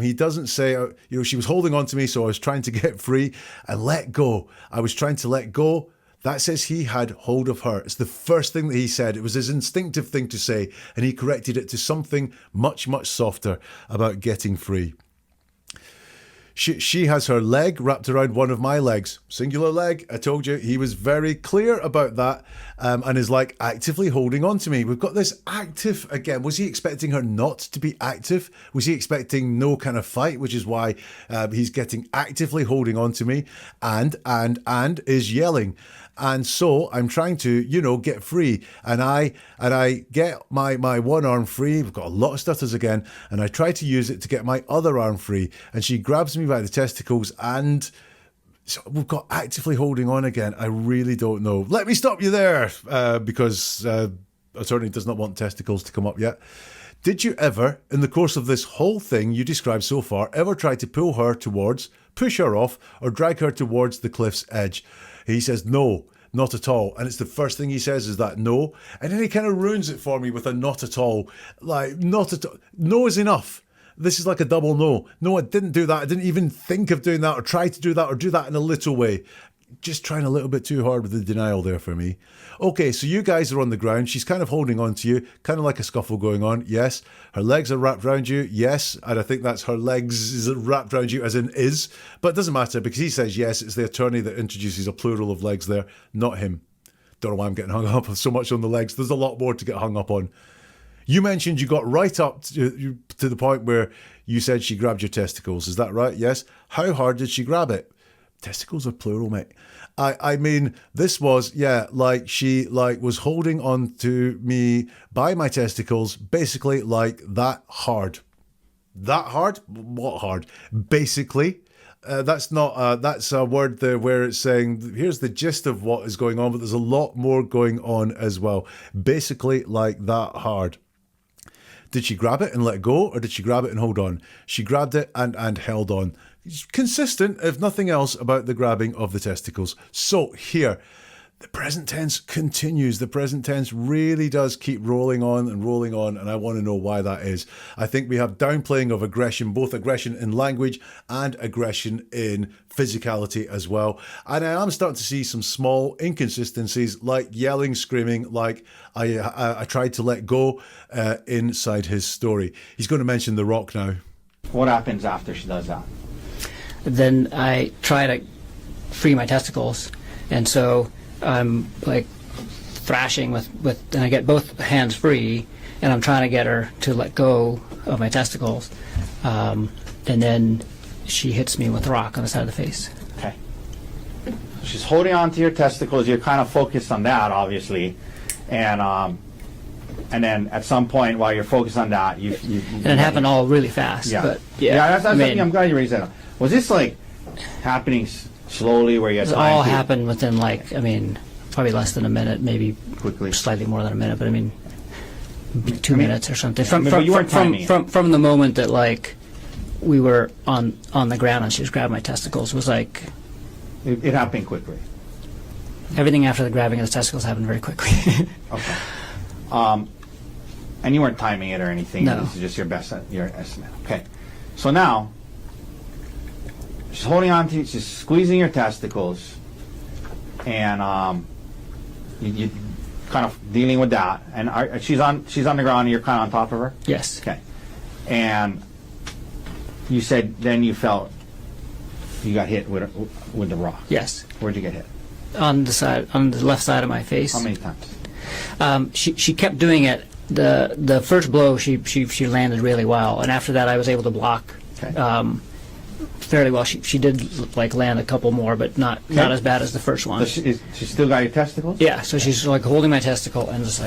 he doesn't say, she was holding on to me, so I was trying to get free and let go. I was trying to let go. That says he had hold of her. It's the first thing that he said. It was his instinctive thing to say, and he corrected it to something much, much softer about getting free. She has her leg wrapped around one of my legs. Singular leg. I told you, he was very clear about that and is like actively holding on to me. We've got this active again. Was he expecting her not to be active? Was he expecting no kind of fight, which is why he's getting actively holding on to me and is yelling. And so I'm trying to, get free. And I get my one arm free. We've got a lot of stutters again. And I try to use it to get my other arm free. And she grabs me by the testicles and so we've got actively holding on again. I really don't know. Let me stop you there because attorney does not want testicles to come up yet. Did you ever, in the course of this whole thing you described so far, ever try to pull her towards, push her off, or drag her towards the cliff's edge? He says, no, not at all. And it's the first thing he says is that no. And then he kind of ruins it for me with a not at all. Like, not at all. No is enough. This is like a double no. No, I didn't do that. I didn't even think of doing that or try to do that or do that in a little way. Just trying a little bit too hard with the denial there for me. Okay, so you guys are on the ground. She's kind of holding on to you, kind of like a scuffle going on. Yes. Her legs are wrapped around you. Yes. And I think that's her legs is wrapped around you as in is. But it doesn't matter because he says yes. It's the attorney that introduces a plural of legs there, not him. Don't know why I'm getting hung up so much on the legs. There's a lot more to get hung up on. You mentioned you got right up to the point where you said she grabbed your testicles. Is that right? Yes. How hard did she grab it? Testicles are plural, mate. I mean, this was, like she was holding on to me by my testicles, basically like that hard. That hard? What hard? Basically. That's a word there where it's saying, here's the gist of what is going on, but there's a lot more going on as well. Basically like that hard. Did she grab it and let go, or did she grab it and hold on? She grabbed it and held on. Consistent, if nothing else, about the grabbing of the testicles. So here, the present tense continues. The present tense really does keep rolling on, and I want to know why that is. I think we have downplaying of aggression, both aggression in language and aggression in physicality as well. And I am starting to see some small inconsistencies, like yelling, screaming, like I tried to let go inside his story. He's going to mention the rock now. What happens after she does that? Then I try to free my testicles, and so I'm like thrashing with and I get both hands free, and I'm trying to get her to let go of my testicles, and then she hits me with a rock on the side of the face. Okay. She's holding on to your testicles. You're kind of focused on that, obviously, and then at some point while you're focused on that, you and it happened all really fast. Yeah, but that's I'm glad you raised that up. Was this like happening slowly, where you had it time all to... happened within probably less than a minute, maybe Quickly. slightly more than a minute, but 2 minutes or something. From the moment that we were on the ground and she was grabbing my testicles was like it happened quickly. Everything after the grabbing of the testicles happened very quickly. Okay. And you weren't timing it or anything. No. This is just your estimate. Okay. So now she's holding on to you, she's squeezing your testicles, and you kind of dealing with that. And she's on the ground, and you're kind of on top of her. Yes. Okay. And you said then you felt you got hit with the rock. Yes. Where'd you get hit? On the left side of my face. How many times? She kept doing it. The first blow she landed really well, and after that I was able to block. Okay. Fairly well. She did land a couple more, but not as bad as the first one. So she still got your testicles? Yeah. So she's holding my testicle and just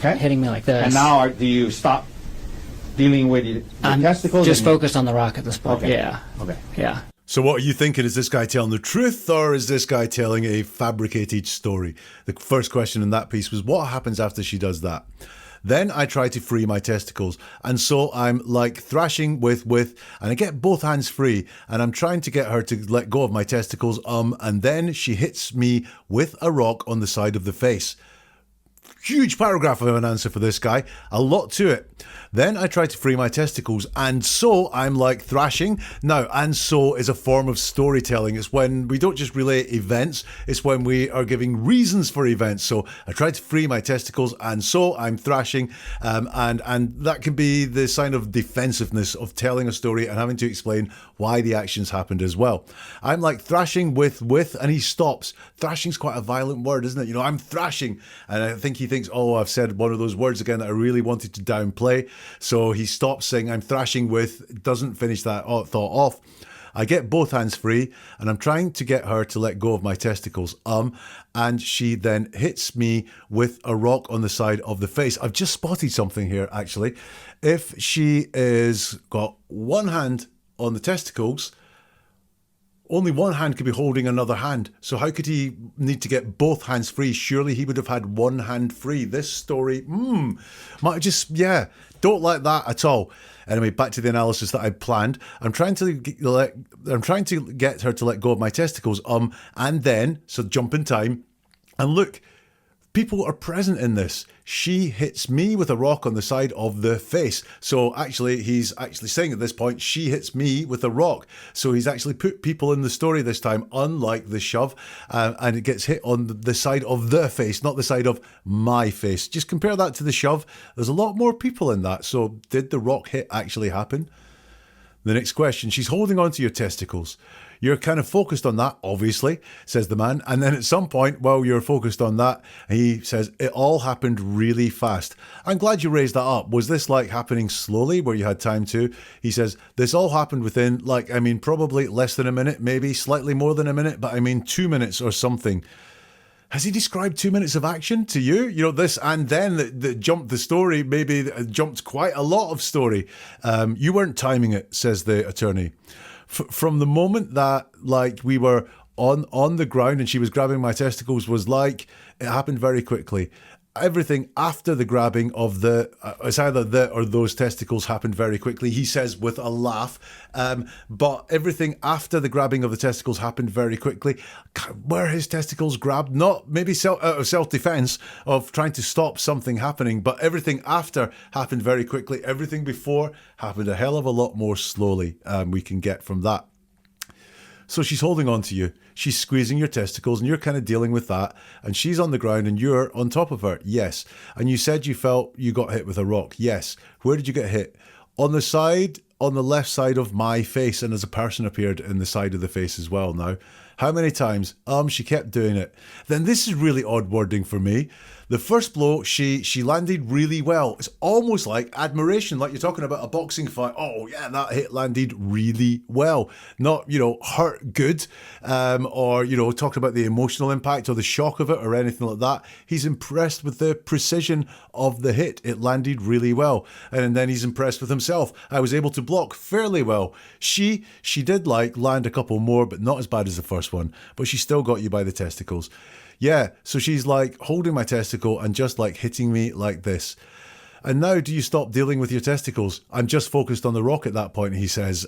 hitting me like this. And now do you stop dealing with your testicles? Just focused on the rock at this point. Okay. Yeah. Okay. Yeah. So what are you thinking? Is this guy telling the truth, or is this guy telling a fabricated story? The first question in that piece was, what happens after she does that? Then I try to free my testicles. And so I'm thrashing with, and I get both hands free, and I'm trying to get her to let go of my testicles, and then she hits me with a rock on the side of the face. huge paragraph of an answer for this guy, a lot to it. Then I try to free my testicles, and so I'm like thrashing. Now, and so is a form of storytelling. It's when we don't just relate events, it's when we are giving reasons for events. So I try to free my testicles, and so I'm thrashing, and that can be the sign of defensiveness of telling a story and having to explain why the actions happened as well. I'm like thrashing with, and he stops. Thrashing's quite a violent word, isn't it? You know, I'm thrashing, and I think he thinks, oh, I've said one of those words again that I really wanted to downplay. So he stops saying, I'm thrashing with, doesn't finish that thought off. I get both hands free, and I'm trying to get her to let go of my testicles. And she then hits me with a rock on the side of the face. I've just spotted something here, actually. If she is got one hand on the testicles, only one hand could be holding another hand. So how could he need to get both hands free? Surely he would have had one hand free. This story, might just, don't like that at all. Anyway, back to the analysis that I planned. I'm trying to get her to let go of my testicles. And then, so jump in time, and look, people are present in this. She hits me with a rock on the side of the face. So actually, he's actually saying at this point, she hits me with a rock. So he's actually put people in the story this time, unlike the shove, and it gets hit on the side of the face, not the side of my face. Just compare that to the shove. There's a lot more people in that. So did the rock hit actually happen? The next question, she's holding on to your testicles. You're kind of focused on that, obviously, says the man. And then at some point, while you're focused on that, he says, it all happened really fast. I'm glad you raised that up. Was this like happening slowly where you had time to? He says, this all happened within, probably less than a minute, maybe slightly more than a minute, but 2 minutes or something. Has he described 2 minutes of action to you? You know, this and then that jumped the story, maybe jumped quite a lot of story. You weren't timing it, says the attorney. From the moment that we were on the ground and she was grabbing my testicles was it happened very quickly. Everything after the grabbing of it's either the or those testicles happened very quickly, he says with a laugh. But everything after the grabbing of the testicles happened very quickly. Were his testicles grabbed? Not maybe out of self-defense of trying to stop something happening, but everything after happened very quickly. Everything before happened a hell of a lot more slowly. We can get from that. So she's holding on to you. She's squeezing your testicles and you're kind of dealing with that. And she's on the ground and you're on top of her. Yes. And you said you felt you got hit with a rock. Yes. Where did you get hit? On the left side of my face. And as a person appeared in the side of the face as well now. How many times? She kept doing it. Then this is really odd wording for me. The first blow, she landed really well. It's almost like admiration, like you're talking about a boxing fight. Oh yeah, that hit landed really well. Not, hurt good, or, talking about the emotional impact or the shock of it or anything like that. He's impressed with the precision of the hit. It landed really well. And then he's impressed with himself. I was able to block fairly well. She did land a couple more, but not as bad as the first one. But she still got you by the testicles. Yeah, so she's holding my testicle and just hitting me like this. And now do you stop dealing with your testicles? I'm just focused on the rock at that point, he says.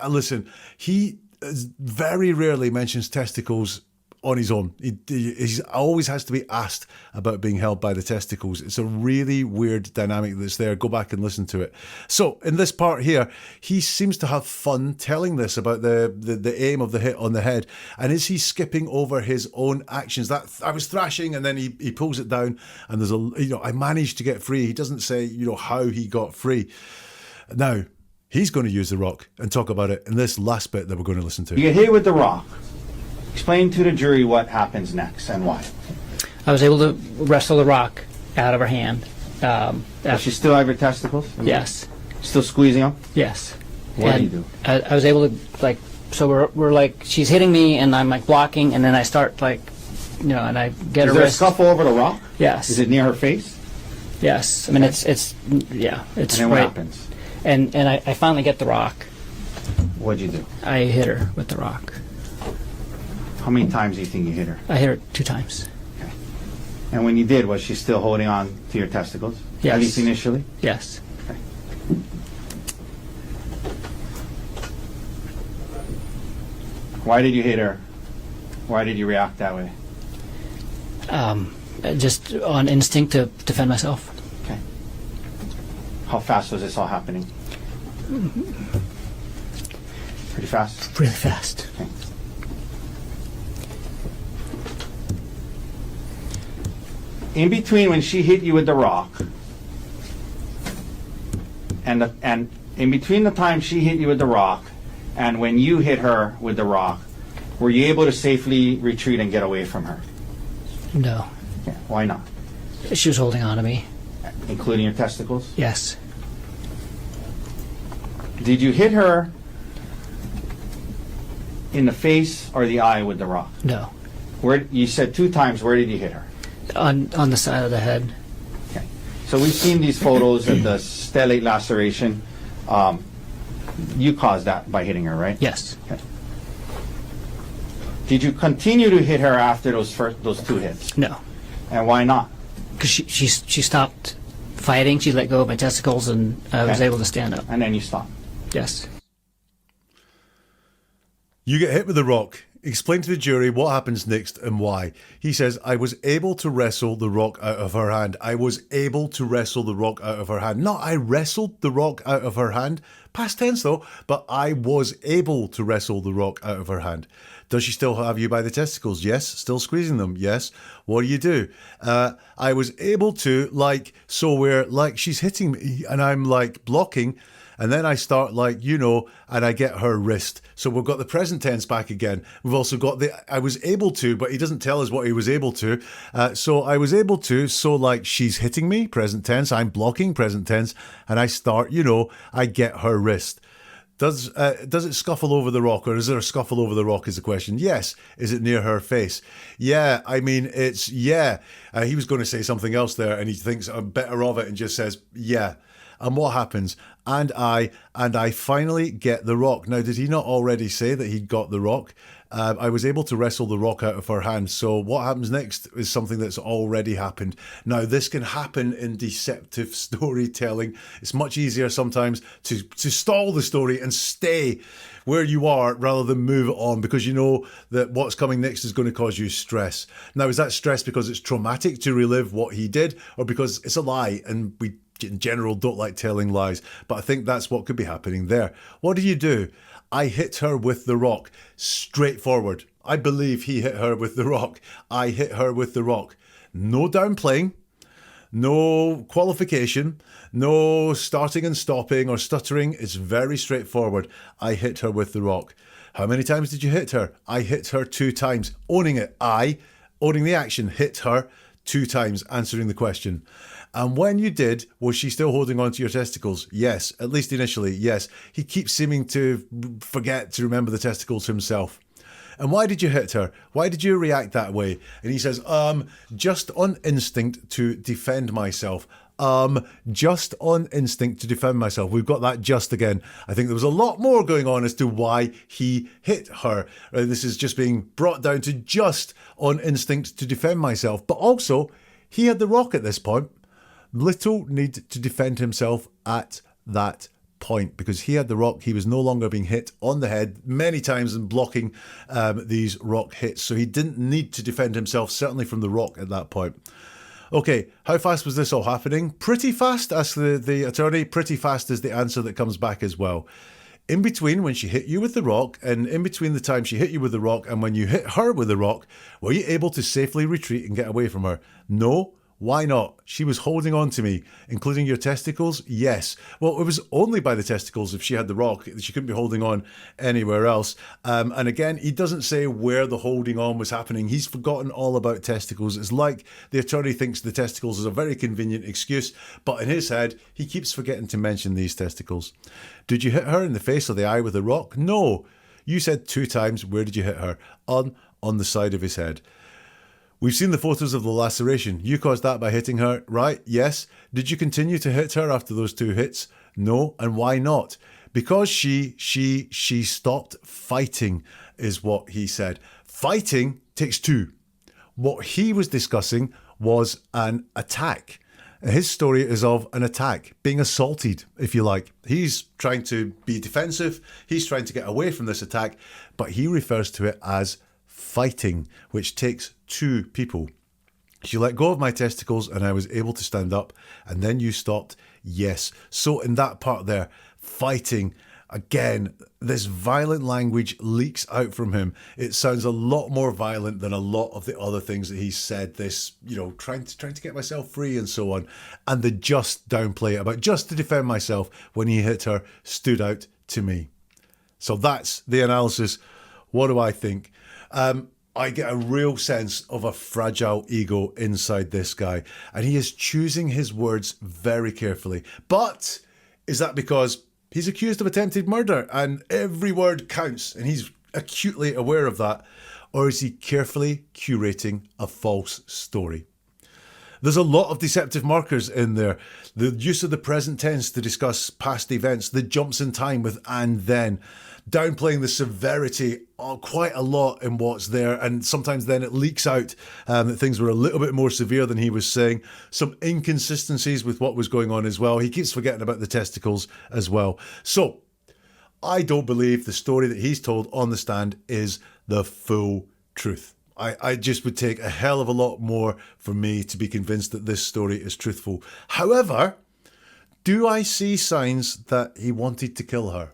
Listen, he very rarely mentions testicles on his own. He always has to be asked about being held by the testicles. It's a really weird dynamic that's there. Go back and listen to it. So in this part here, he seems to have fun telling this about the aim of the hit on the head. And is he skipping over his own actions? That I was thrashing and then he pulls it down and there's I managed to get free. He doesn't say, how he got free. Now, he's going to use the rock and talk about it in this last bit that we're going to listen to. You get hit with the rock. Explain to the jury what happens next and why. I was able to wrestle the rock out of her hand. Does she still have her testicles? Yes. Still squeezing them? Yes. What do you do? I was able to so we're she's hitting me and I'm blocking and then I start and I get her wrist. Is there a scuffle over the rock? Yes. Is it near her face? Yes. I mean it's and then what happens? And I finally get the rock. What'd you do? I hit her with the rock. How many times do you think you hit her? I hit her 2 times. Okay. And when you did, was she still holding on to your testicles? Yes. At least initially? Yes. Okay. Why did you hit her? Why did you react that way? just on instinct to defend myself. Okay. How fast was this all happening? Pretty fast? Really fast. Okay. In between when she hit you with the rock and in between the time she hit you with the rock and when you hit her with the rock, were you able to safely retreat and get away from her? No. Yeah, why not? She was holding on to me. Including your testicles? Yes. Did you hit her in the face or the eye with the rock? No. Where you said 2 times, where did you hit her? On the side of the head. Okay. So we've seen these photos of the stellate laceration. You caused that by hitting her, right? Yes. Okay. Did you continue to hit her after those 2 hits? No. And why not? Because she stopped fighting. She let go of my testicles, and I was Okay. able to stand up. And then you stopped. Yes. You get hit with the rock. Explain to the jury what happens next and why. He says, I was able to wrestle the rock out of her hand. I was able to wrestle the rock out of her hand. Not I wrestled the rock out of her hand. Past tense though, but I was able to wrestle the rock out of her hand. Does she still have you by the testicles? Yes. Still squeezing them? Yes. What do? I was able to, like, so where, like, she's hitting me and I'm, like, blocking. And then I start and I get her wrist. So we've got the present tense back again. We've also got I was able to, but he doesn't tell us what he was able to. So I was able to, so like she's hitting me, present tense, I'm blocking, present tense, and I start, I get her wrist. Does it scuffle over the rock, or is there a scuffle over the rock is the question? Yes. Is it near her face? Yeah. I mean, it's, yeah. He was going to say something else there, and he thinks better of it and just says, yeah. And what happens? And I finally get the rock. Now, did he not already say that he got the rock? I was able to wrestle the rock out of her hand. So what happens next is something that's already happened. Now, this can happen in deceptive storytelling. It's much easier sometimes to stall the story and stay where you are rather than move on, because you know that what's coming next is going to cause you stress. Now, is that stress because it's traumatic to relive what he did, or because it's a lie and we in general don't like telling lies? But I think that's what could be happening there. What do you do? I hit her with the rock. Straightforward. I believe he hit her with the rock. I hit her with the rock. No downplaying, no qualification, no starting and stopping or stuttering. It's very straightforward. I hit her with the rock. How many times did you hit her? I hit her 2 times. Owning it. Owning the action, hit her 2 times, answering the question. And when you did, was she still holding on to your testicles? Yes, at least initially, yes. He keeps seeming to forget to remember the testicles himself. And why did you hit her? Why did you react that way? And he says, just on instinct to defend myself. Just on instinct to defend myself. We've got that just again. I think there was a lot more going on as to why he hit her. This is just being brought down to just on instinct to defend myself. But also, he had the rock at this point. Little need to defend himself at that point, because he had the rock. He was no longer being hit on the head many times and blocking these rock hits. So he didn't need to defend himself, certainly from the rock at that point. Okay, how fast was this all happening? Pretty fast, asks the attorney. Pretty fast is the answer that comes back as well. In between when she hit you with the rock, and in between the time she hit you with the rock and when you hit her with the rock, were you able to safely retreat and get away from her? No. Why not? She was holding on to me, including your testicles? Yes. Well, it was only by the testicles if she had the rock. She couldn't be holding on anywhere else. And again, he doesn't say where the holding on was happening. He's forgotten all about testicles. It's like the attorney thinks the testicles is a very convenient excuse, but in his head, he keeps forgetting to mention these testicles. Did you hit her in the face or the eye with a rock? No. You said 2 times. Where did you hit her? On the side of his head. We've seen the photos of the laceration. You caused that by hitting her, right? Yes. Did you continue to hit her after those 2 hits? No. And why not? Because she stopped fighting, is what he said. Fighting takes 2. What he was discussing was an attack. His story is of an attack, being assaulted, if you like. He's trying to be defensive. He's trying to get away from this attack, but he refers to it as fighting, which takes 2 people. She let go of my testicles and I was able to stand up. And then you stopped. Yes. So in that part there, fighting, again, this violent language leaks out from him. It sounds a lot more violent than a lot of the other things that he said. This, trying to get myself free and so on. And the just downplay about just to defend myself when he hit her stood out to me. So that's the analysis. What do I think? I get a real sense of a fragile ego inside this guy, and he is choosing his words very carefully. But is that because he's accused of attempted murder and every word counts and he's acutely aware of that? Or is he carefully curating a false story? There's a lot of deceptive markers in there. The use of the present tense to discuss past events, the jumps in time with and then, downplaying the severity quite a lot in what's there, and sometimes then it leaks out that things were a little bit more severe than he was saying. Some inconsistencies with what was going on as well. He keeps forgetting about the testicles as well. So I don't believe the story that he's told on the stand is the full truth. I just would take a hell of a lot more for me to be convinced that this story is truthful. However, do I see signs that he wanted to kill her?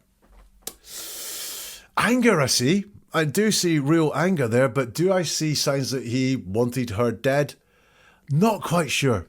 Anger, I see. I do see real anger there, but do I see signs that he wanted her dead? Not quite sure.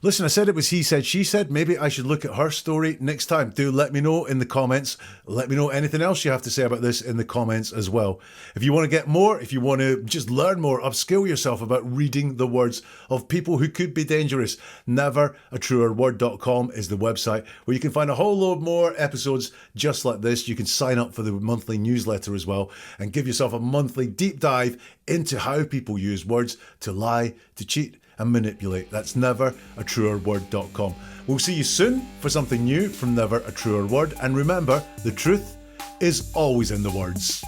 Listen, I said it was he said, she said. Maybe I should look at her story next time. Do let me know in the comments. Let me know anything else you have to say about this in the comments as well. If you want to get more, if you want to just learn more, upskill yourself about reading the words of people who could be dangerous, neveratruerword.com is the website where you can find a whole load more episodes just like this. You can sign up for the monthly newsletter as well and give yourself a monthly deep dive into how people use words to lie, to cheat, and manipulate. That's neveratruerword.com. We'll see you soon for something new from Never a Truer Word. And remember, the truth is always in the words.